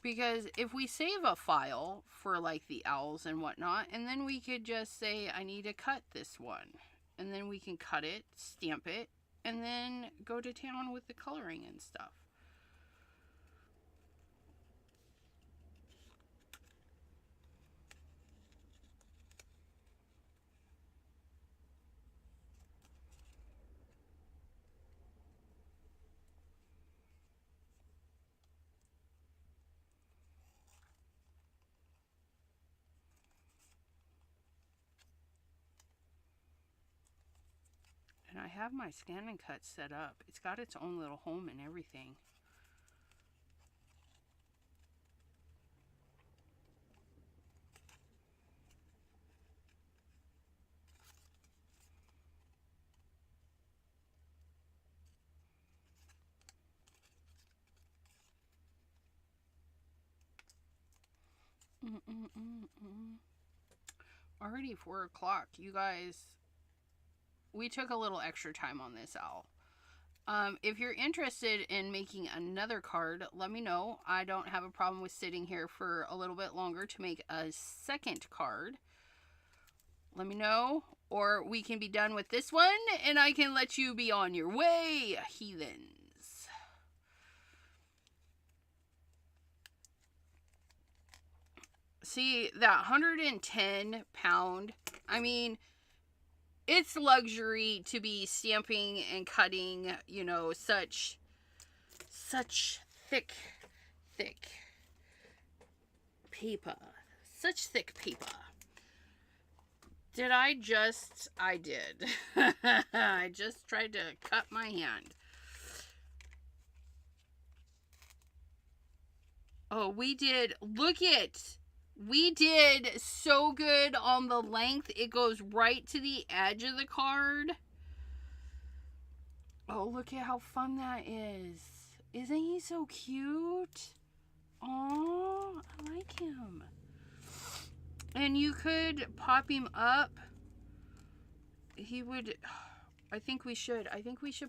Because if we save a file for like the owls and whatnot, and then we could just say, I need to cut this one. And then we can cut it, stamp it, and then go to town with the coloring and stuff. And I have my Scan and Cut set up. It's got its own little home and everything. Already 4 o'clock. You guys, we took a little extra time on this owl. If you're interested in making another card, let me know. I don't have a problem with sitting here for a little bit longer to make a second card. Let me know. Or we can be done with this one and I can let you be on your way, heathens. See, that 110-pound, I mean, it's luxury to be stamping and cutting, you know, such thick paper. Such thick paper. Did I just? I did. I just tried to cut my hand. Oh, we did. Look it. We did so good on the length. It goes right to the edge of the card. Oh, look at how fun that is. Isn't he so cute? Oh, I like him. And you could pop him up. He would, I think we should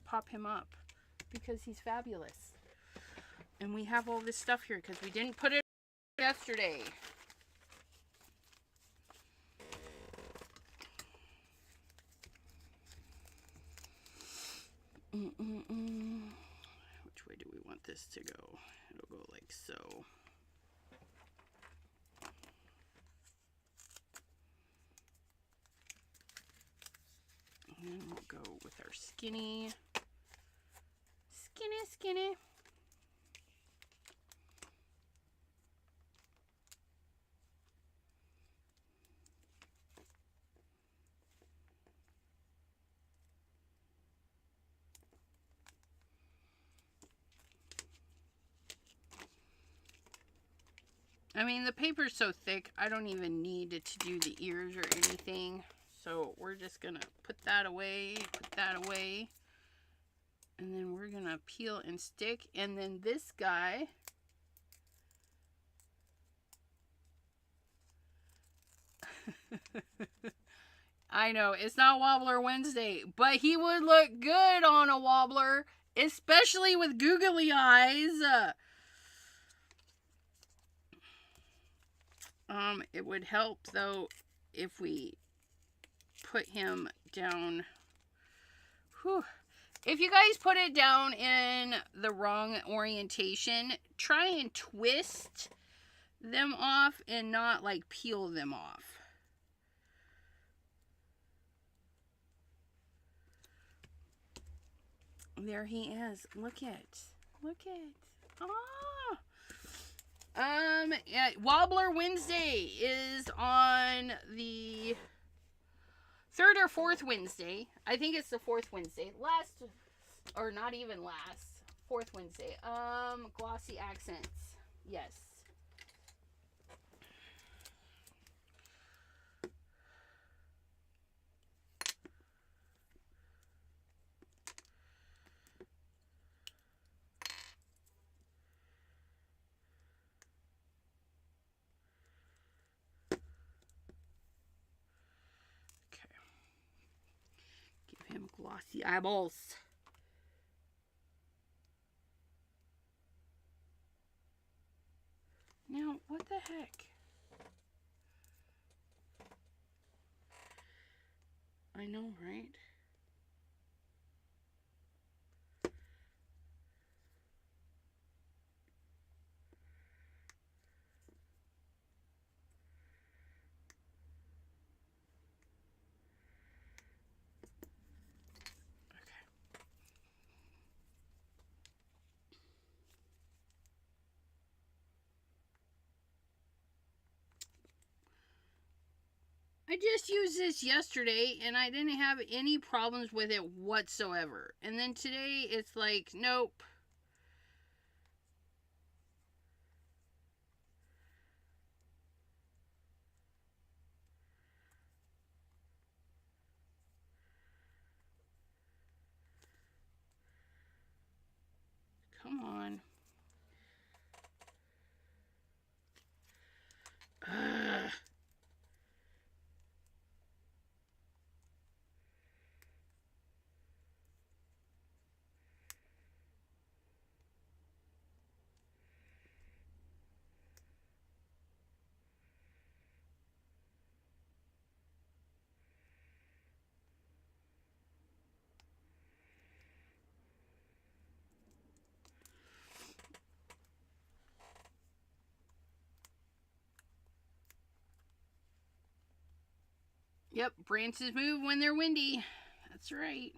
pop him up because he's fabulous. And we have all this stuff here because we didn't put it yesterday. Which way do we want this to go? It'll go like so. And we'll go with our skinny. Skinny. I mean, the paper's so thick, I don't even need to do the ears or anything. So we're just gonna put that away, and then we're gonna peel and stick. And then this guy, I know it's not Wobbler Wednesday, but he would look good on a wobbler, especially with googly eyes. It would help though if we put him down. Whew. If you guys put it down in the wrong orientation, try and twist them off and not like peel them off. There he is. Look it. Ah. Yeah, Wobbler Wednesday is on the 3rd or 4th Wednesday. I think it's the 4th Wednesday. Or not even last. 4th Wednesday. Glossy accents. Yes. Glossy eyeballs. Now, what the heck? I know, right? I just used this yesterday and I didn't have any problems with it whatsoever. And then today it's like, nope. Come on. Ugh. Yep, branches move when they're windy. That's right.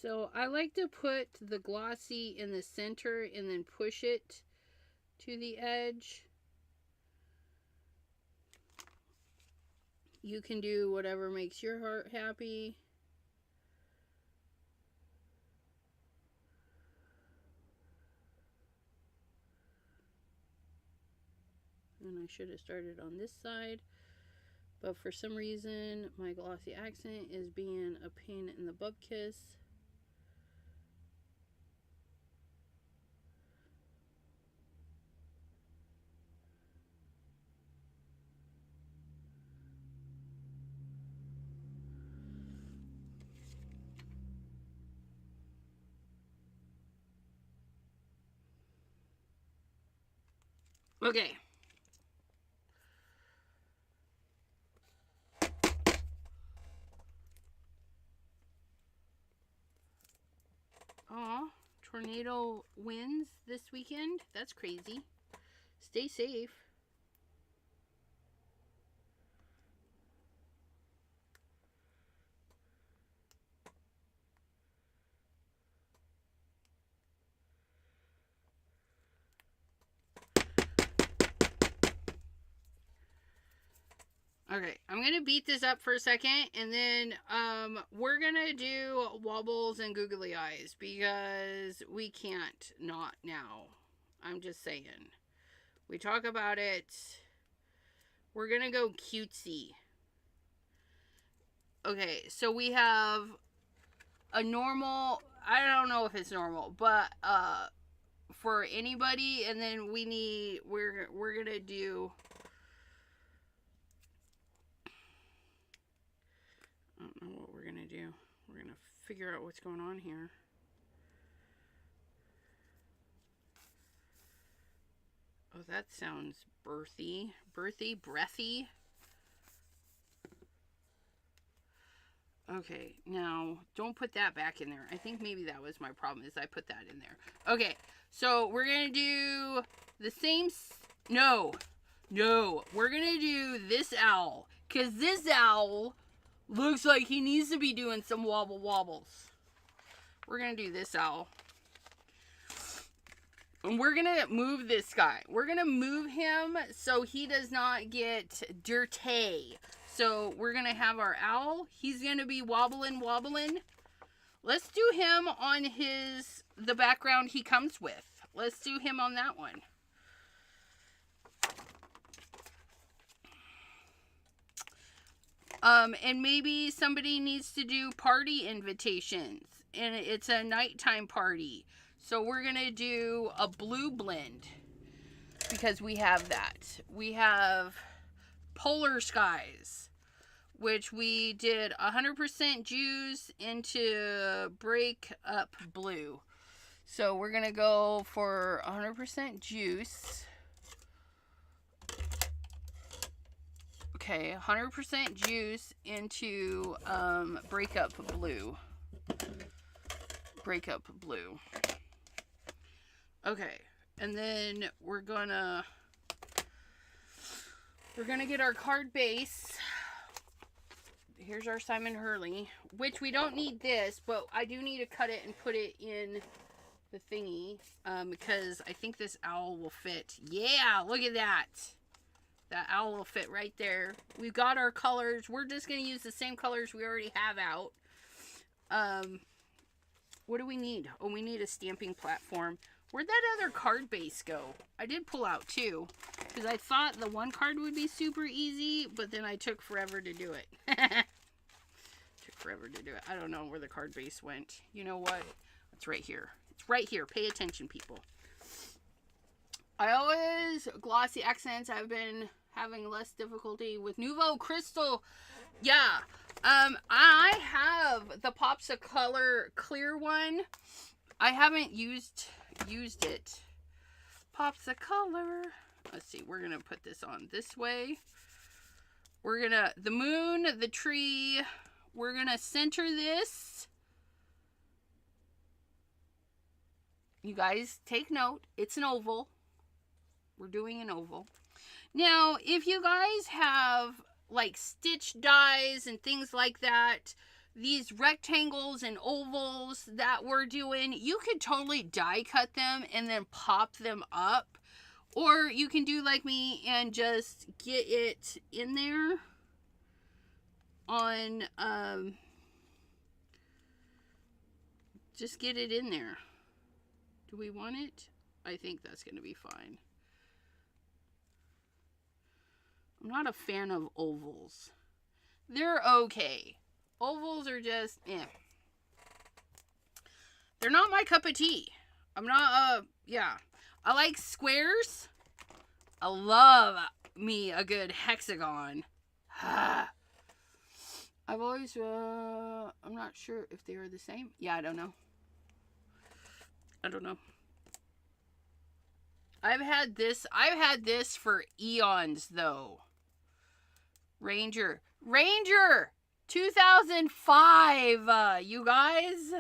So I like to put the glossy in the center and then push it to the edge. You can do whatever makes your heart happy. And I should have started on this side. But for some reason, my glossy accent is being a pain in the bupkis. Okay. Aw, tornado winds this weekend? That's crazy. Stay safe. Okay, I'm gonna beat this up for a second, and then we're gonna do wobbles and googly eyes because we can't not now. I'm just saying. We talk about it. We're gonna go cutesy. Okay, so we have a normal. I don't know if it's normal, but for anybody, and then we're gonna do. I don't know what we're gonna do. We're gonna figure out what's going on here. Oh, that sounds birthy, breathy. Okay, now don't put that back in there. I think maybe that was my problem, is I put that in there. Okay, so we're gonna do the same. No, we're gonna do this owl, because this owl looks like he needs to be doing some wobbles. We're going to do this owl. And we're going to move this guy. We're going to move him so he does not get dirty. So we're going to have our owl. He's going to be wobbling. Let's do him on the background he comes with. Let's do him on that one. And maybe somebody needs to do party invitations, and it's a nighttime party. So we're going to do a blue blend because we have that. We have Polar Skies, which we did 100% juice into break up blue. So we're going to go for 100% juice. Okay, 100% juice into breakup blue. Okay, and then we're gonna We're going to get our card base. Here's our Simon Hurley, which we don't need this, but I do need to cut it and put it in the thingy, because I think this owl will fit. Yeah, look at that. That owl will fit right there. We've got our colors. We're just going to use the same colors we already have out. What do we need? Oh, we need a stamping platform. Where'd that other card base go? I did pull out two, because I thought the one card would be super easy, but then I took forever to do it. Took forever to do it. I don't know where the card base went. You know what? It's right here. It's right here. Pay attention, people. I always, glossy accents, I've been having less difficulty with Nouveau Crystal. Yeah. I have the Pops of Color clear one. I haven't used it. Pops of Color. Let's see. We're going to put this on this way. We're going to, the moon, the tree. We're going to center this. You guys take note. It's an oval. We're doing an oval. Now, if you guys have like stitch dies and things like that, these rectangles and ovals that we're doing, you could totally die cut them and then pop them up. Or you can do like me and just get it in there on, just get it in there. Do we want it? I think that's going to be fine. I'm not a fan of ovals. They're okay. Ovals are just, eh. They're not my cup of tea. I'm not, yeah. I like squares. I love me a good hexagon. I've always, I'm not sure if they are the same. Yeah, I don't know. I don't know. I've had this for eons, though. Ranger 2005, you guys.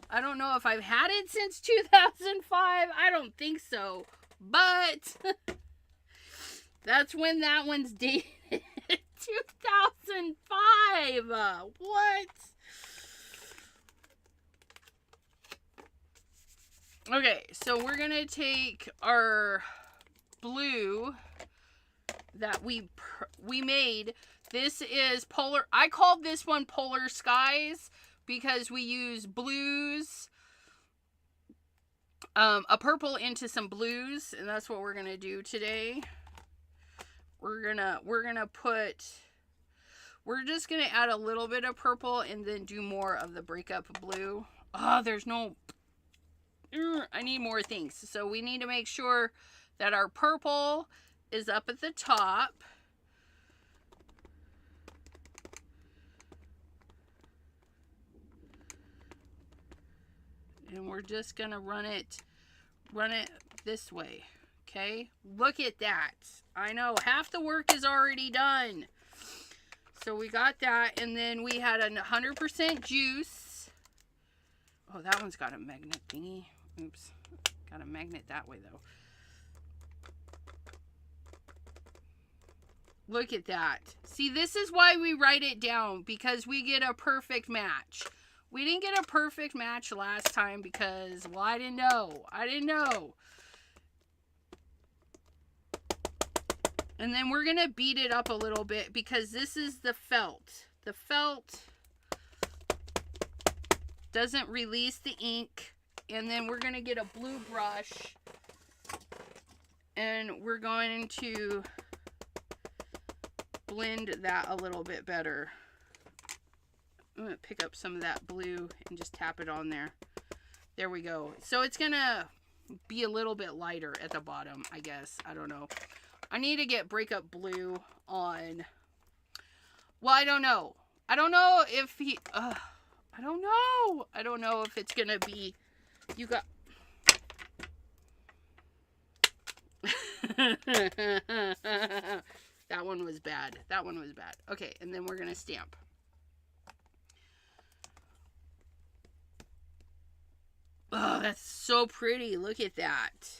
I don't know if I've had it since 2005. I don't think so, but that's when that one's dated. 2005. What? Okay, so we're gonna take our blue that we made. This is polar. I called this one Polar Skies because we use blues, a purple into some blues, and that's what we're gonna do today. We're just gonna add a little bit of purple and then do more of the breakup blue. Oh, there's no. I need more things. So we need to make sure that our purple is up at the top. And we're just going to run it this way. Okay? Look at that. I know half the work is already done. So we got that, and then we had 100% juice. Oh, that one's got a magnet thingy. Oops. Got a magnet that way, though. Look at that. See, this is why we write it down, because we get a perfect match. We didn't get a perfect match last time because, well, I didn't know. And then we're going to beat it up a little bit because this is the felt. The felt doesn't release the ink. And then we're going to get a blue brush. And we're going to blend that a little bit better. I'm going to pick up some of that blue and just tap it on there. There we go. So it's going to be a little bit lighter at the bottom, I guess. I don't know. I need to get breakup blue on. Well, I don't know. I don't know if he... I don't know. I don't know if it's going to be... You got... That one was bad. That one was bad. Okay, and then we're going to stamp. Oh, that's so pretty. Look at that.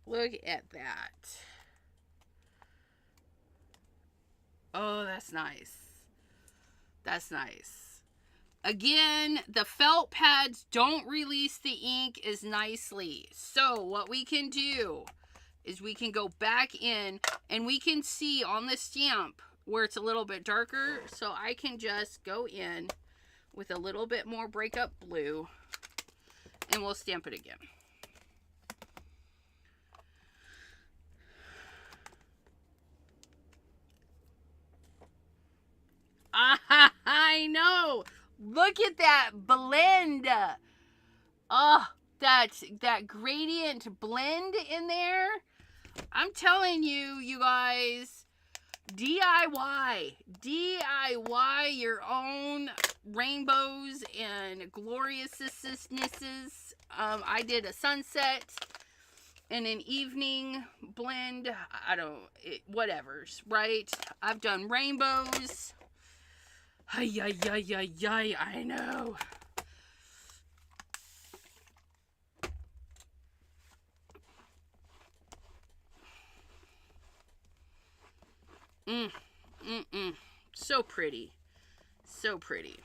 Look at that. Oh, that's nice. That's nice. Again, the felt pads don't release the ink as nicely. So what we can do is we can go back in and we can see on the stamp where it's a little bit darker. So I can just go in with a little bit more breakup blue and we'll stamp it again. I know. Look at that blend. Oh, that gradient blend in there. I'm telling you, you guys, DIY your own rainbows and gloriousnesses. I did a sunset and an evening blend. Whatever's right. I've done rainbows. I know. So pretty. So pretty.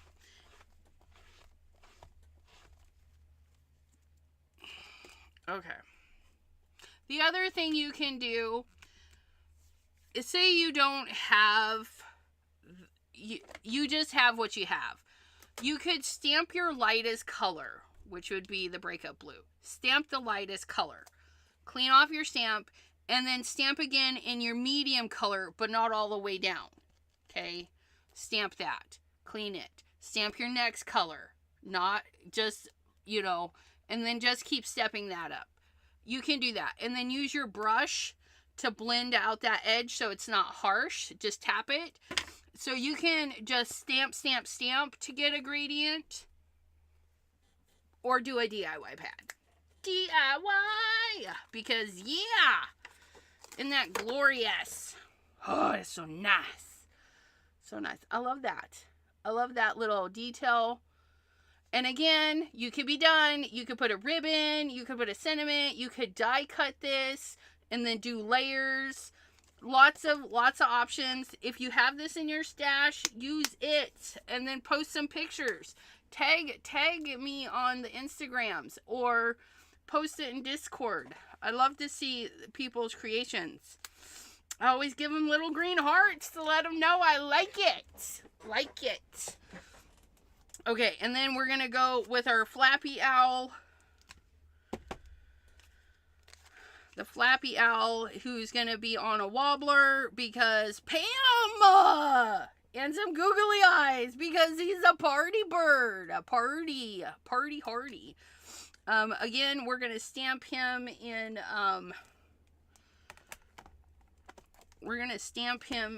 Okay. The other thing you can do is, say you don't have, you just have what you have. You could stamp your lightest color, which would be the breakup blue. Stamp the lightest color. Clean off your stamp and then stamp again in your medium color, but not all the way down. Okay? Stamp that. Clean it. Stamp your next color. Not just, and then just keep stepping that up. You can do that. And then use your brush to blend out that edge so it's not harsh. Just tap it. So you can just stamp to get a gradient. Or do a DIY pad. DIY! Because, yeah! Isn't that glorious? Oh, it's so nice. So nice. I love that. I love that little detail. And again, you could be done. You could put a ribbon. You could put a sentiment. You could die cut this and then do layers. Lots of options. If you have this in your stash, use it and then post some pictures. Tag me on the Instagrams or post it in Discord. I love to see people's creations. I always give them little green hearts to let them know I like it. Like it. Okay, and then we're going to go with our flappy owl. The flappy owl who's going to be on a wobbler because Pam! And some googly eyes because he's a party bird. A party hardy. Again, we're going to stamp him in, a brown. We're going to stamp him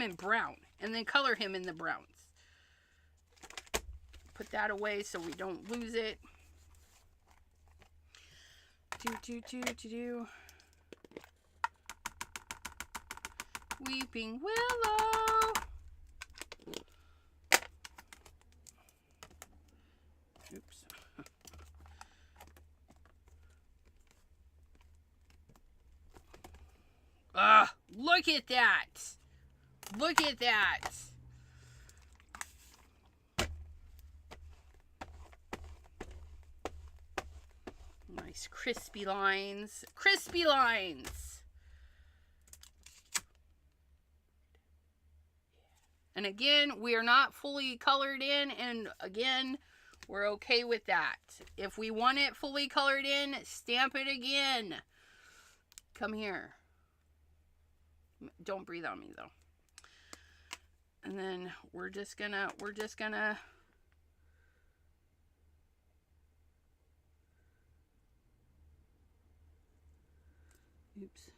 in brown and then color him in the browns. Put that away so we don't lose it. Weeping Willow. Oops. Look at that. Look at that. Nice crispy lines. Crispy lines. And again, we are not fully colored in, and again, we're okay with that. If we want it fully colored in, stamp it again. Come here. Don't breathe on me though. And then we're just gonna oops.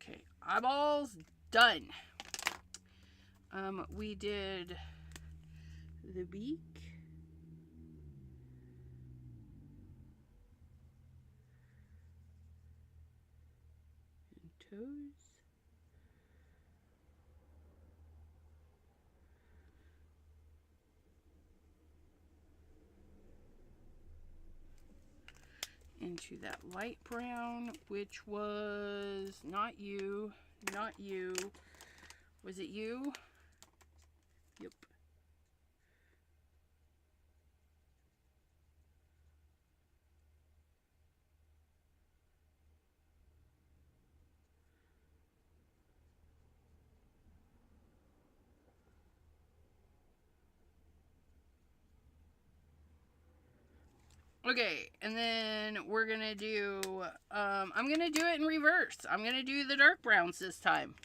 Okay, eyeballs done. We did the beak. toes. Into that light brown, which was not you, not you. Was it you? Yep. Okay, and then we're gonna do, I'm gonna do it in reverse. I'm gonna do the dark browns this time.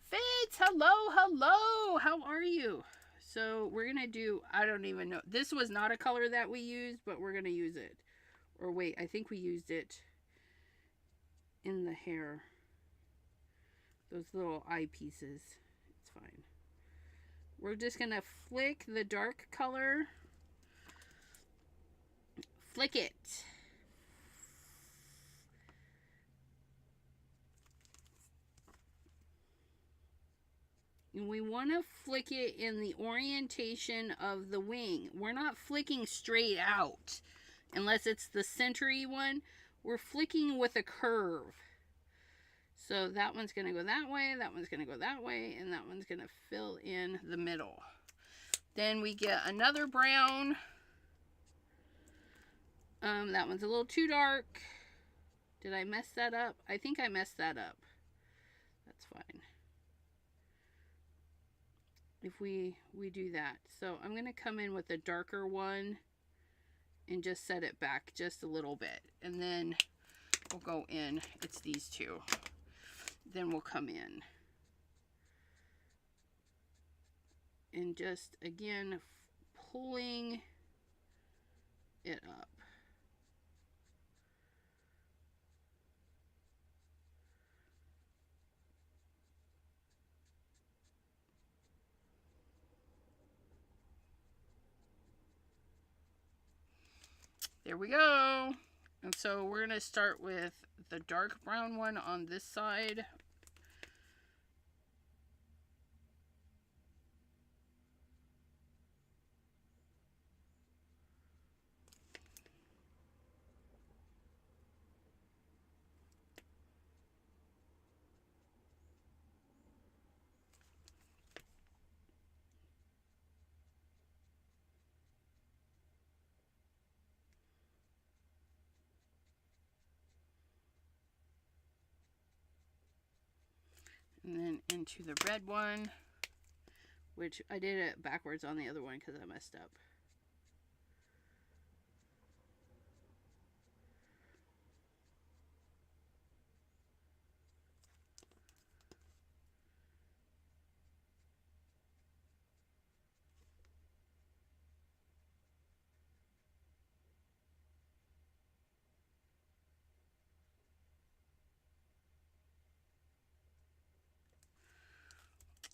Fitz, hello, hello, how are you? So we're gonna do, I don't even know, this was not a color that we used, but we're gonna use it. Or wait, I think we used it in the hair. Those little eyepieces, it's fine. We're just gonna flick the dark color. Flick it. And we want to flick it in the orientation of the wing. We're not flicking straight out unless it's the centery one. We're flicking with a curve. So that one's going to go that way, that one's going to go that way, and that one's going to fill in the middle. Then we get another brown. That one's a little too dark. Did I mess that up? I think I messed that up. That's fine. If we do that. So I'm going to come in with a darker one and just set it back just a little bit. And then we'll go in. It's these two. Then we'll come in. And just, again, pulling it up. There we go. And so we're going to start with the dark brown one on this side. And then into the red one, which I did it backwards on the other one because I messed up.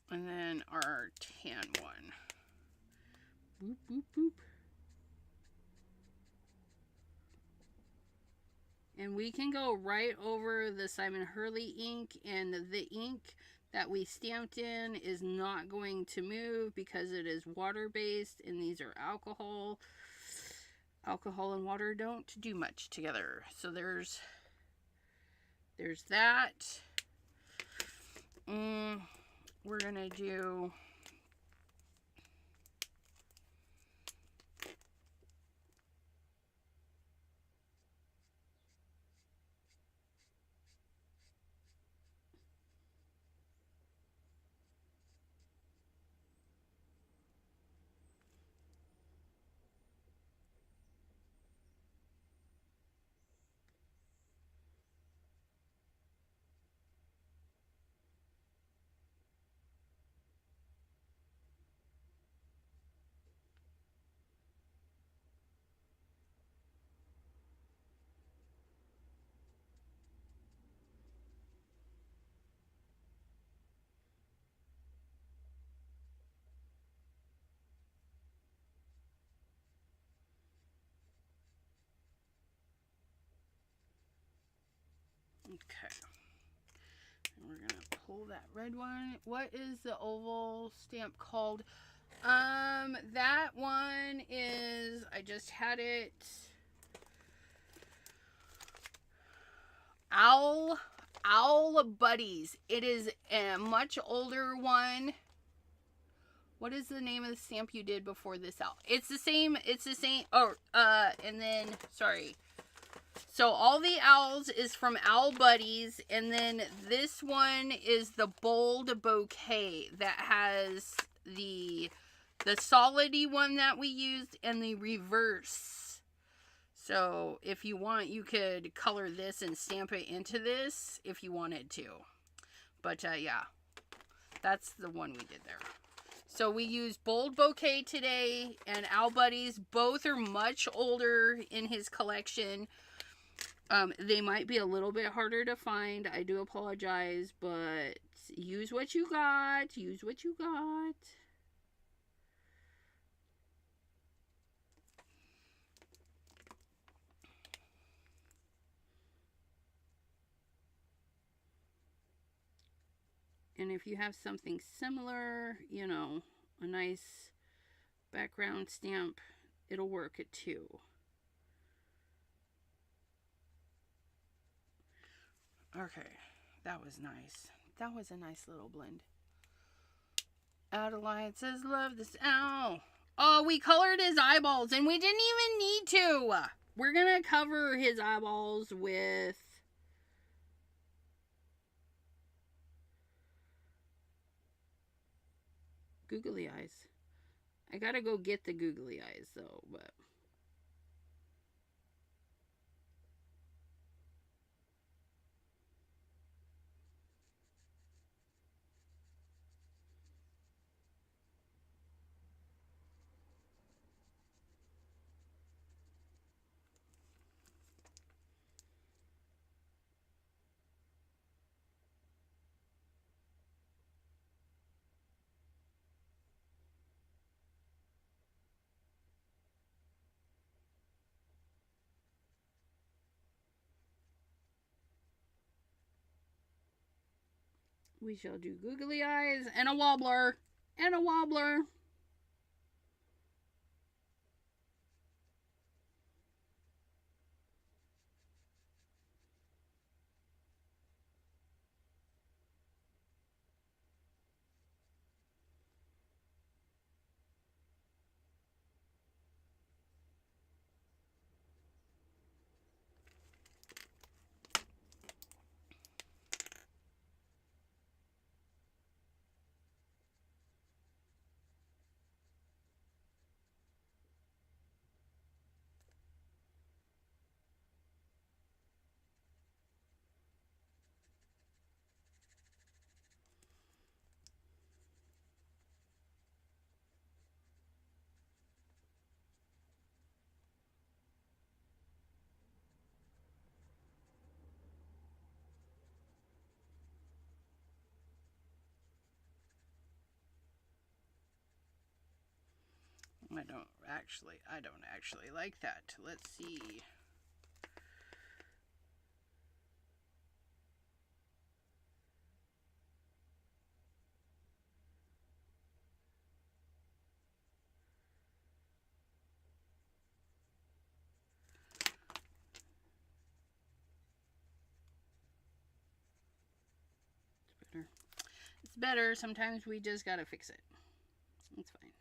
And then our tan one. Boop, boop, boop. And we can go right over the Simon Hurley ink, and the ink that we stamped in is not going to move because it is water-based, and these are alcohol. Alcohol and water don't do much together. So there's that. We're gonna do Okay. And we're going to pull that red one. What is the oval stamp called? That one is, I just had it. Owl Buddies. It is a much older one. What is the name of the stamp you did before this owl? It's the same. Oh, and then, sorry. So all the owls is from Owl Buddies, and then this one is the Bold Bouquet that has the solidy one that we used and the reverse. So if you want, you could color this and stamp it into this if you wanted to. But yeah, that's the one we did there. So we used Bold Bouquet today and Owl Buddies. Both are much older in his collection. They might be a little bit harder to find. I do apologize, but use what you got. Use what you got. And if you have something similar, you know, a nice background stamp, it'll work it too. Okay, that was nice. That was a nice little blend. Adeline says, love this owl. Oh, we colored his eyeballs and we didn't even need to. We're going to cover his eyeballs with googly eyes. I gotta go get the googly eyes though, but we shall do googly eyes and a wobbler. And a wobbler. I don't actually like that. Let's see. It's better. Sometimes we just gotta fix it. It's fine.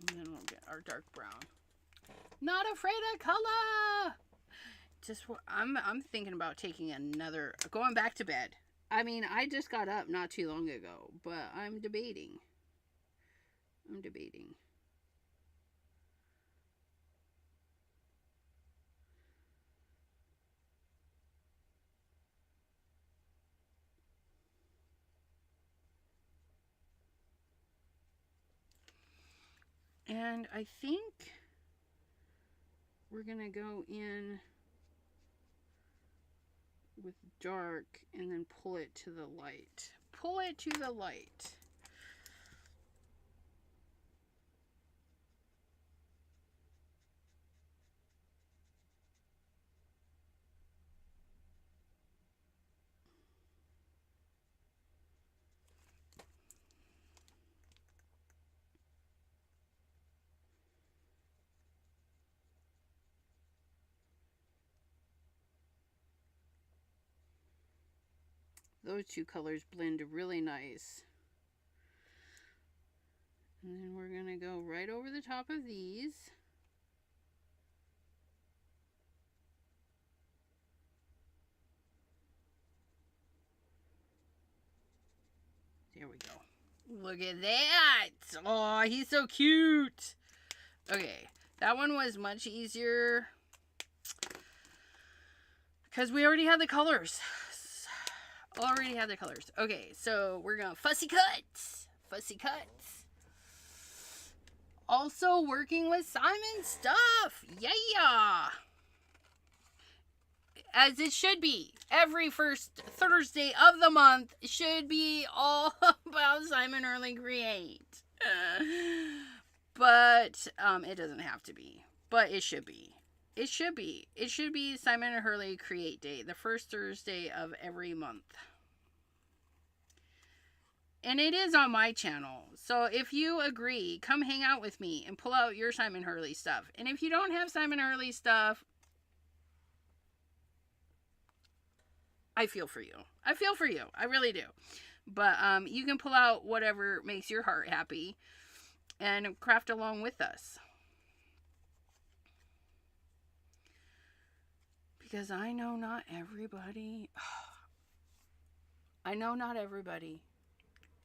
And then we'll get our dark brown. Not afraid of color. Just I'm thinking about taking going back to bed. I mean, I just got up not too long ago, but I'm debating. And I think we're gonna go in with dark and then pull it to the light. pull it to the light. Those two colors blend really nice. And then we're going to go right over the top of these. There we go. Look at that. Oh, he's so cute. Okay, that one was much easier because we already had the colors. Okay, so we're going to fussy cuts. Fussy cuts. Also working with Simon stuff. Yeah. As it should be. Every first Thursday of the month should be all about Simon Hurley Create. But it doesn't have to be. But it should be. It should be. It should be Simon Hurley Create Day, the first Thursday of every month. And it is on my channel. So if you agree, come hang out with me and pull out your Simon Hurley stuff. And if you don't have Simon Hurley stuff, I feel for you. I feel for you. I really do. But you can pull out whatever makes your heart happy and craft along with us. Because I know not everybody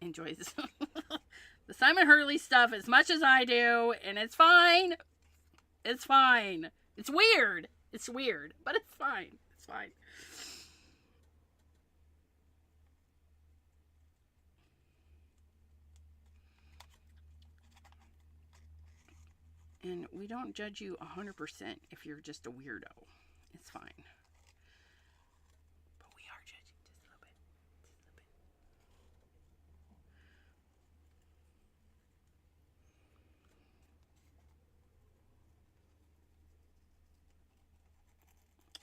enjoys the Simon Hurley stuff as much as I do, and it's fine. It's fine. It's weird. It's weird, but it's fine. It's fine. And we don't judge you 100% if you're just a weirdo. It's fine. But we are judging just a little bit.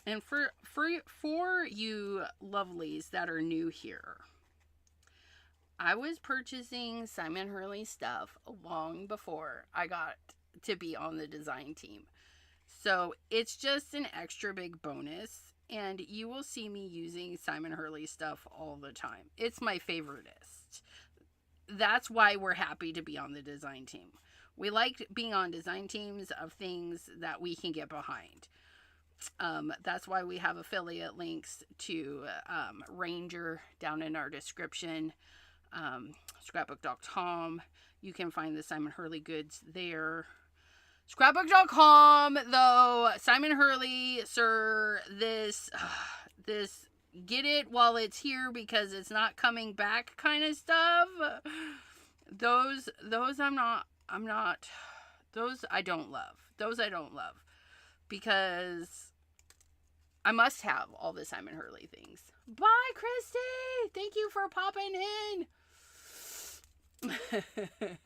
And for you lovelies that are new here, I was purchasing Simon Hurley stuff long before I got to be on the design team. So it's just an extra big bonus, and you will see me using Simon Hurley stuff all the time. It's my favoriteest. That's why we're happy to be on the design team. We like being on design teams of things that we can get behind. That's why we have affiliate links to Ranger down in our description. Scrapbook.com. You can find the Simon Hurley goods there. Scrapbook.com, though, Simon Hurley, sir, this get it while it's here because it's not coming back kind of stuff. Those I don't love because I must have all the Simon Hurley things. Bye, Christy. Thank you for popping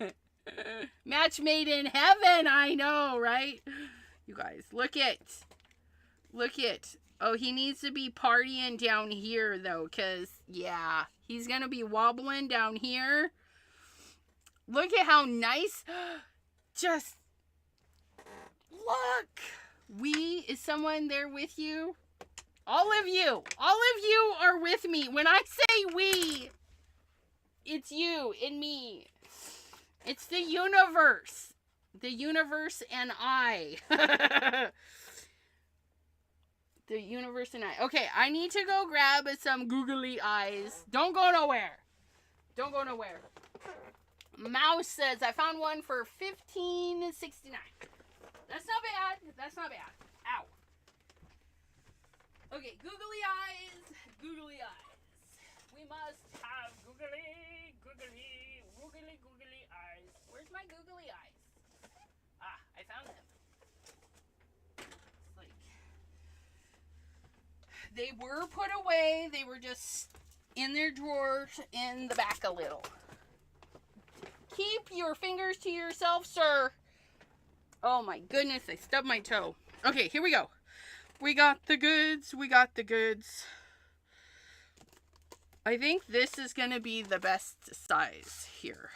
in. Match made in heaven, I know, right? You guys, look it. Oh, he needs to be partying down here, though, because, yeah, he's going to be wobbling down here. Look at how nice. Just look. Is someone there with you? All of you are with me. When I say we, it's you and me. It's the universe. The universe and I. The universe and I. Okay, I need to go grab some googly eyes. Don't go nowhere. Mouse says, I found one for $15.69. That's not bad. Ow. Okay, googly eyes. We must have googly eyes. Where's my googly eyes? Ah, I found them. It's like, they were put away. They were just in their drawers in the back a little. Keep your fingers to yourself, sir. Oh my goodness, I stubbed my toe. Okay, here we go. We got the goods. We got the goods. I think this is going to be the best size here.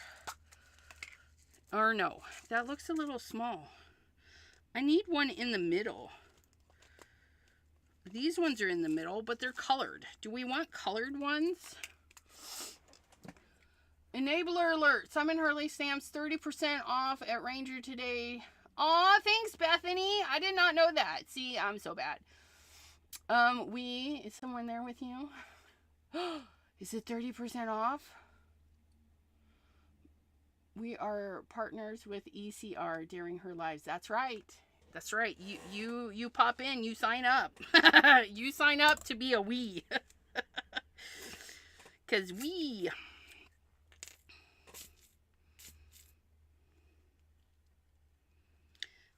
Or no, that looks a little small. I need one in the middle. These ones are in the middle, but they're colored. Do we want colored ones? Enabler alert. Summon Hurley stamps 30% off at Ranger today. Aw, thanks, Bethany. I did not know that. See, I'm so bad. Is someone there with you? Is it 30% off? We are partners with ECR during her lives. That's right. That's right. You pop in, you sign up. You sign up to be a we. 'Cause we...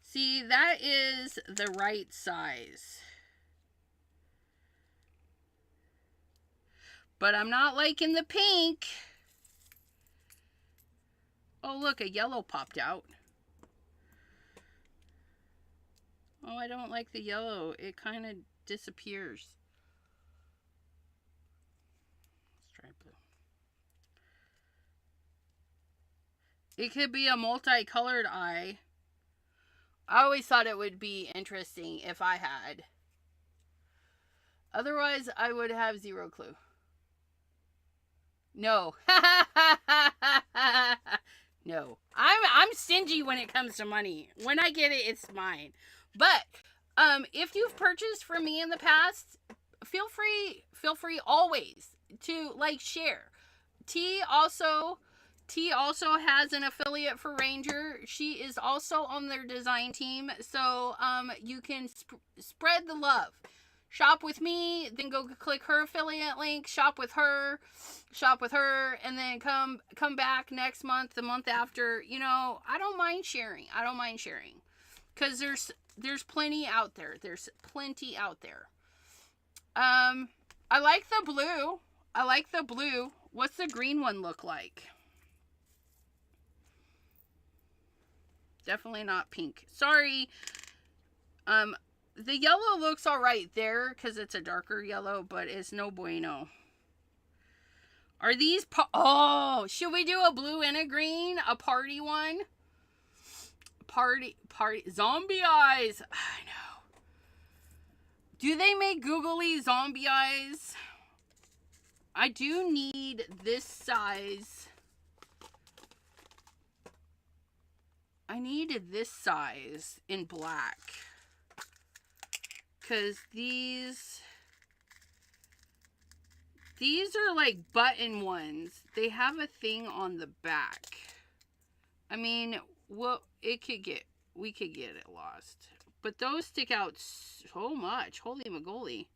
See, that is the right size. But I'm not liking the pink. Oh, look, a yellow popped out. Oh, I don't like the yellow. It kind of disappears. Let's try blue. It could be a multicolored eye. I always thought it would be interesting if I had. Otherwise, I would have zero clue. No. No. I'm stingy when it comes to money. When I get it, it's mine. But if you've purchased from me in the past, feel free always to share. T also has an affiliate for Ranger. She is also on their design team, so you can spread the love. Shop with me, then go click her affiliate link, shop with her, and then come back next month, the month after. You know, I don't mind sharing. Because there's plenty out there. I like the blue. What's the green one look like? Definitely not pink. Sorry. The yellow looks all right there because it's a darker yellow, but it's no bueno. Are these... Oh, should we do a blue and a green? A party one? Party. Zombie eyes. I know. Do they make googly zombie eyes? I do need this size. I needed this size in black. Because these are like button ones. They have a thing on the back. I mean, well, we could get it lost. But those stick out so much. Holy mogoly.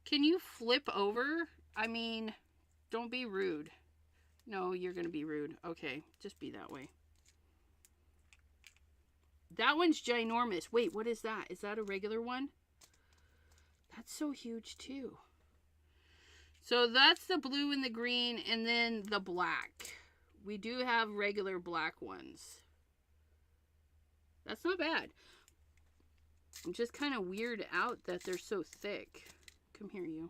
Can you flip over? I mean, don't be rude. No, you're going to be rude. Okay, just be that way. That one's ginormous. Wait, what is that? Is that a regular one? That's so huge too. So that's the blue and the green and then the black. We do have regular black ones. That's not bad. I'm just kind of weirded out that they're so thick. Come here, you.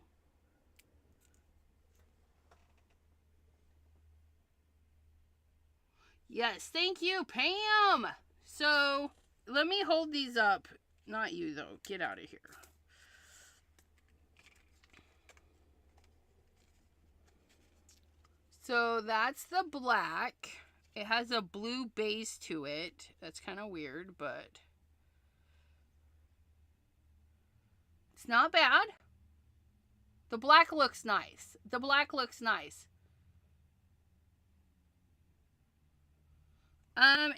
Yes, thank you, Pam. So, let me hold these up. Not you, though. Get out of here. So, that's the black. It has a blue base to it. That's kind of weird, but... it's not bad. The black looks nice.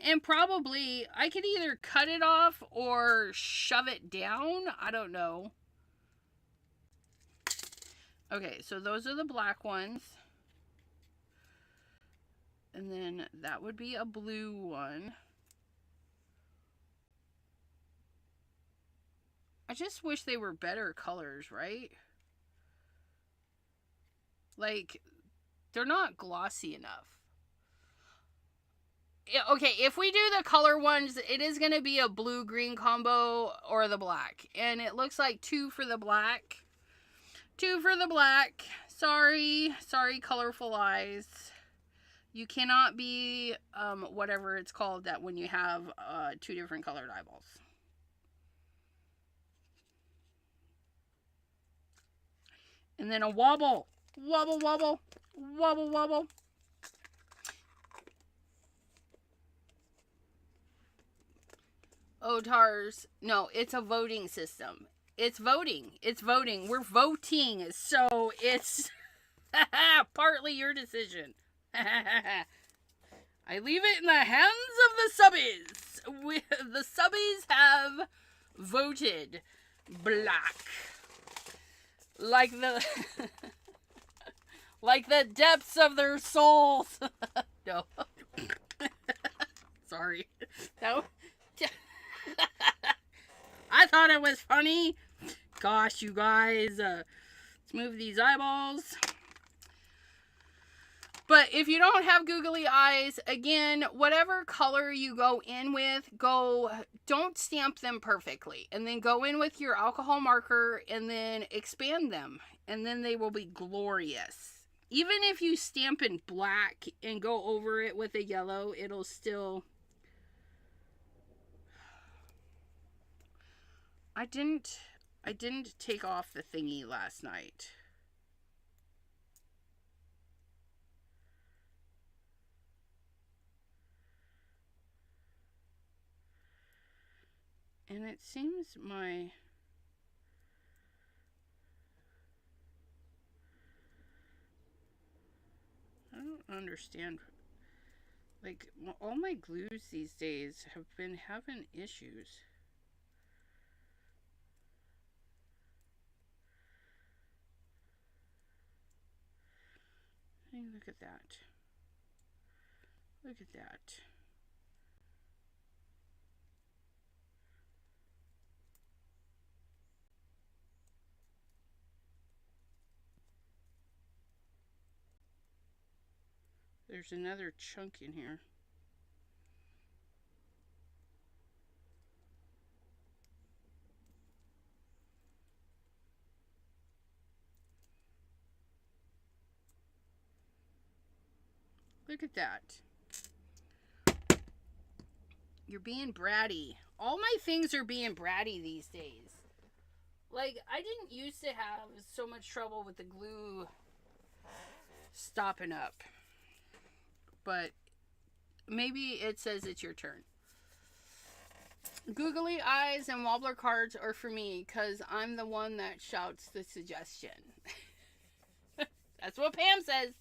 And probably I could either cut it off or shove it down. I don't know. Okay, so those are the black ones. And then that would be a blue one. I just wish they were better colors, right? Like, they're not glossy enough. Okay, if we do the color ones, it is going to be a blue-green combo or the black. And it looks like 2 for the black. 2 for the black. Sorry, colorful eyes. You cannot be whatever it's called that when you have 2 different colored eyeballs. And then a wobble. Wobble, wobble. Wobble, wobble. Otars. No, it's a voting system. It's voting. It's voting. We're voting. So it's partly your decision. I leave it in the hands of the subbies. The subbies have voted black. Like the like the depths of their souls. No. Sorry. No. I thought it was funny. Gosh, you guys. Let's move these eyeballs. But if you don't have googly eyes, again, whatever color you go in with, don't stamp them perfectly. And then go in with your alcohol marker and then expand them. And then they will be glorious. Even if you stamp in black and go over it with a yellow, it'll still... I didn't take off the thingy last night. And it seems I don't understand. Like, all my glues these days have been having issues. Hey, look at that. Look at that. There's another chunk in here. Look at that. You're being bratty. All my things are being bratty these days. Like, I didn't used to have so much trouble with the glue stopping up. But maybe it says it's your turn. Googly eyes and wobbler cards are for me because I'm the one that shouts the suggestion. That's what Pam says.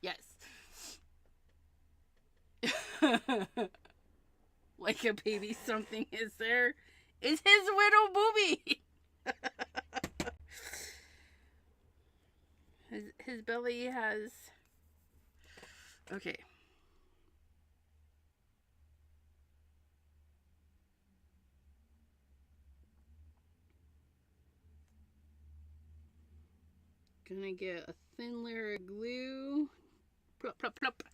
Yes. Like a baby something is there. Is his widow booby. His belly has... Okay. Gonna get a thin layer of glue. Plop, plop, plop.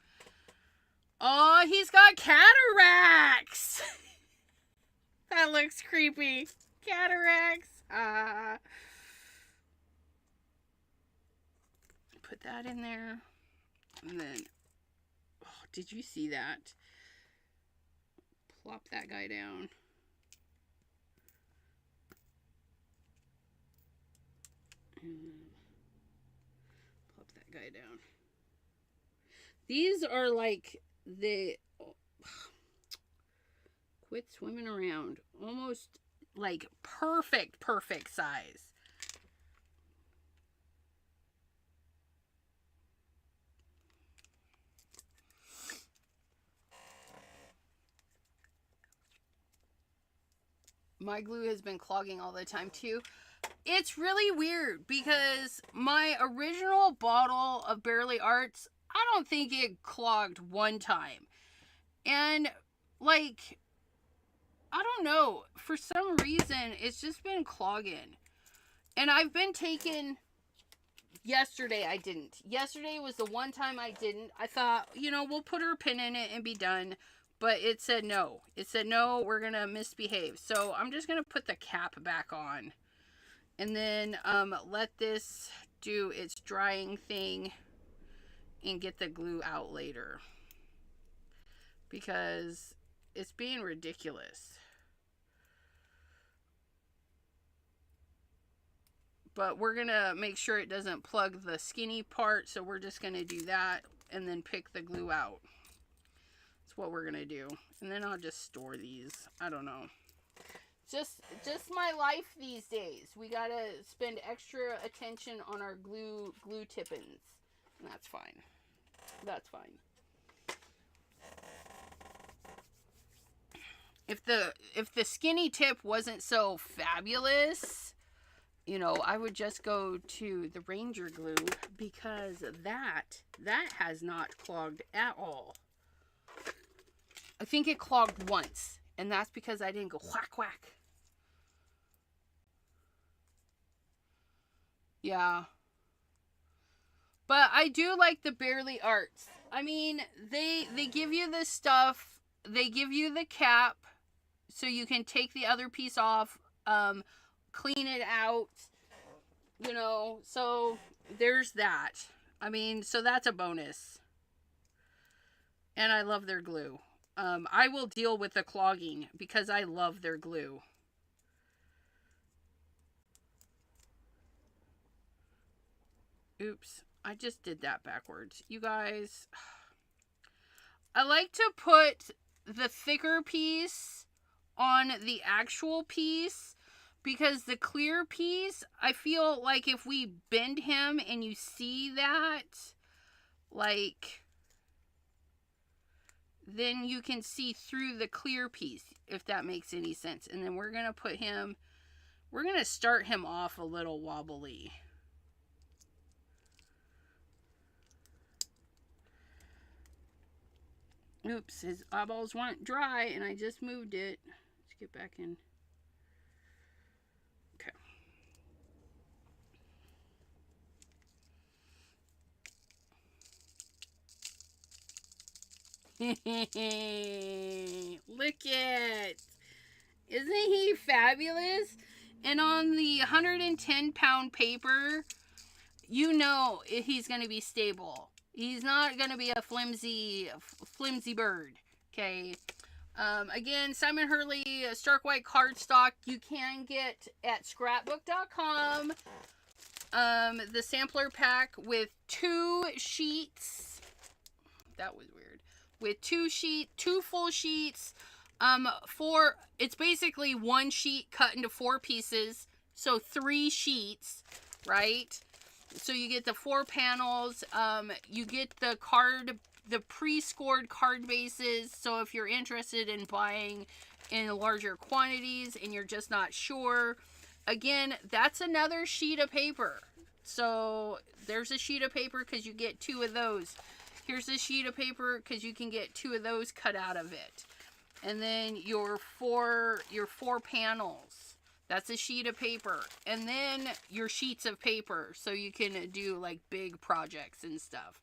Oh, he's got cataracts. That looks creepy. Cataracts. Put that in there. And then, oh, did you see that? Plop that guy down. And plop that guy down. These are like the... Oh, quit swimming around. Almost like perfect size. My glue has been clogging all the time too. It's really weird because my original bottle of Barely Arts, I don't think it clogged one time. And like, I don't know, for some reason it's just been clogging. And I've been taking Yesterday I didn't. Yesterday was the one time I didn't. I thought, you know, we'll put our pin in it and be done. But it said no. It said no, we're going to misbehave. So I'm just going to put the cap back on. And then let this do its drying thing and get the glue out later. Because it's being ridiculous. But we're going to make sure it doesn't plug the skinny part. So we're just going to do that and then pick the glue out. That's what we're going to do. And then I'll just store these. I don't know. Just my life these days. We got to spend extra attention on our glue tippins. And that's fine. That's fine. If the skinny tip wasn't so fabulous, you know, I would just go to the Ranger glue because that has not clogged at all. I think it clogged once, and that's because I didn't go whack whack. Yeah. But I do like the Barely Arts. I mean, they give you this stuff. They give you the cap so you can take the other piece off, clean it out, you know, so there's that. I mean, so that's a bonus. And I love their glue. I will deal with the clogging because I love their glue. Oops, I just did that backwards. You guys, I like to put the thicker piece on the actual piece because the clear piece, I feel like if we bend him and you see that, like, then you can see through the clear piece, if that makes any sense. And then we're going to put him, we're going to start him off a little wobbly. Oops, his eyeballs weren't dry and I just moved it. Let's get back in. Okay. Look it. Isn't he fabulous? And on the 110-pound paper, you know he's going to be stable. He's not going to be a flimsy bird. Okay. Again, Simon Hurley Stark White cardstock you can get at scrapbook.com. The sampler pack with 2 sheets. That was weird. With 2 full sheets. It's basically 1 sheet cut into 4 pieces. So 3 sheets, right? So you get the 4 panels. You get the pre-scored card bases. So if you're interested in buying in larger quantities and you're just not sure, again, that's another sheet of paper. So there's a sheet of paper because you get 2 of those. Here's a sheet of paper because you can get 2 of those cut out of it. And then your 4 panels. That's a sheet of paper. And then your sheets of paper so you can do like big projects and stuff.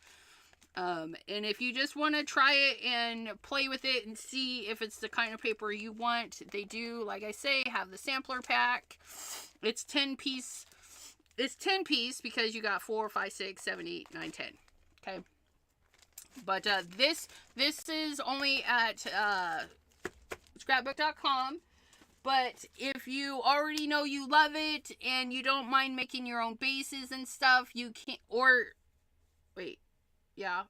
And if you just want to try it and play with it and see if it's the kind of paper you want, they do, like I say, have the sampler pack. It's 10 piece. It's 10 piece because you got 4, 5, 6, 7, 8, 9, 10. Okay. But this is only at scrapbook.com. But if you already know you love it and you don't mind making your own bases and stuff, you can, or wait. Yeah,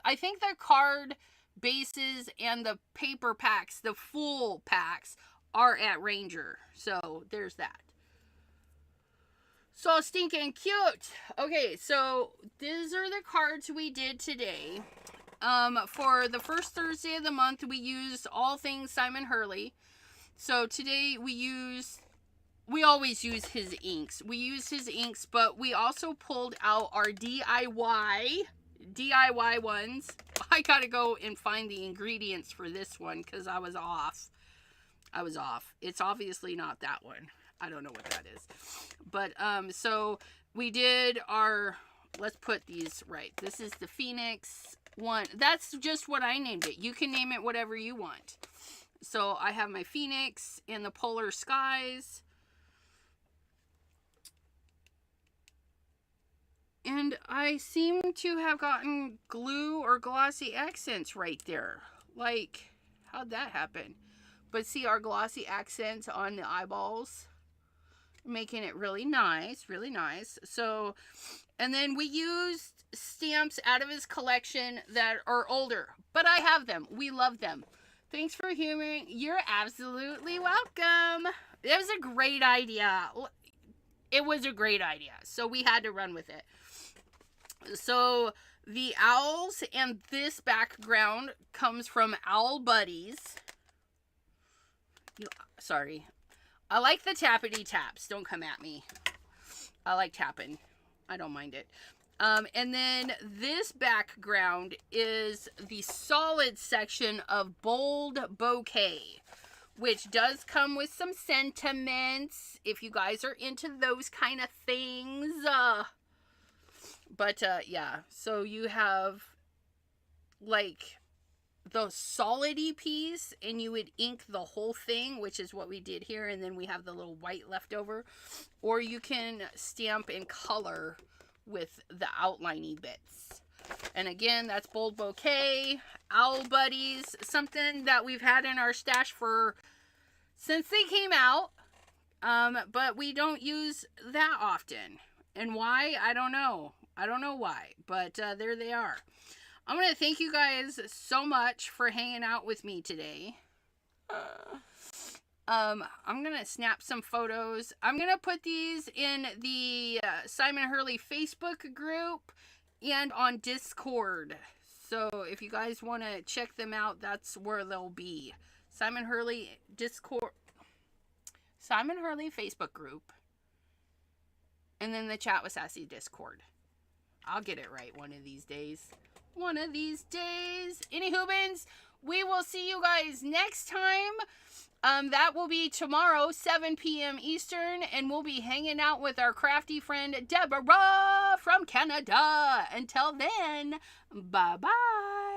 I think the card bases and the paper packs, the full packs, are at Ranger. So there's that. So stinking cute. Okay, so these are the cards we did today. For the first Thursday of the month, we used all things Simon Hurley. So today we always use his inks. We used his inks, but we also pulled out our DIY ones. I gotta go and find the ingredients for this one because I was off. It's obviously not that one. I don't know what that is. But so we did our let's put these right. This is the Phoenix one. That's just what I named it. You can name it whatever you want. So I have my Phoenix in the polar skies. And I seem to have gotten glue or glossy accents right there. Like, how'd that happen? But see our glossy accents on the eyeballs, making it really nice, really nice. So, and then we used stamps out of his collection that are older, but I have them. We love them. Thanks for humoring. You're absolutely welcome. It was a great idea. It was a great idea. So we had to run with it. So the owls and this background comes from Owl Buddies. Sorry. I like the tappity taps. Don't come at me. I like tapping. I don't mind it. And then this background is the solid section of Bold Bouquet, which does come with some sentiments if you guys are into those kind of things. But yeah, so you have like the solid-y piece, and you would ink the whole thing, which is what we did here, and then we have the little white left over. Or you can stamp in color with the outliney bits. And again, that's Bold Bouquet, Owl Buddies, something that we've had in our stash since they came out, but we don't use that often. And why? I don't know. I don't know why, but there they are. I'm going to thank you guys so much for hanging out with me today. I'm going to snap some photos. I'm going to put these in the Simon Hurley Facebook group and on Discord. So if you guys want to check them out, that's where they'll be. Simon Hurley Discord, Simon Hurley Facebook group, and then the Chat with Sassy Discord. I'll get it right one of these days. One of these days. Any Hoobins, we will see you guys next time. That will be tomorrow, 7 p.m. Eastern, and we'll be hanging out with our crafty friend Deborah from Canada. Until then, bye-bye.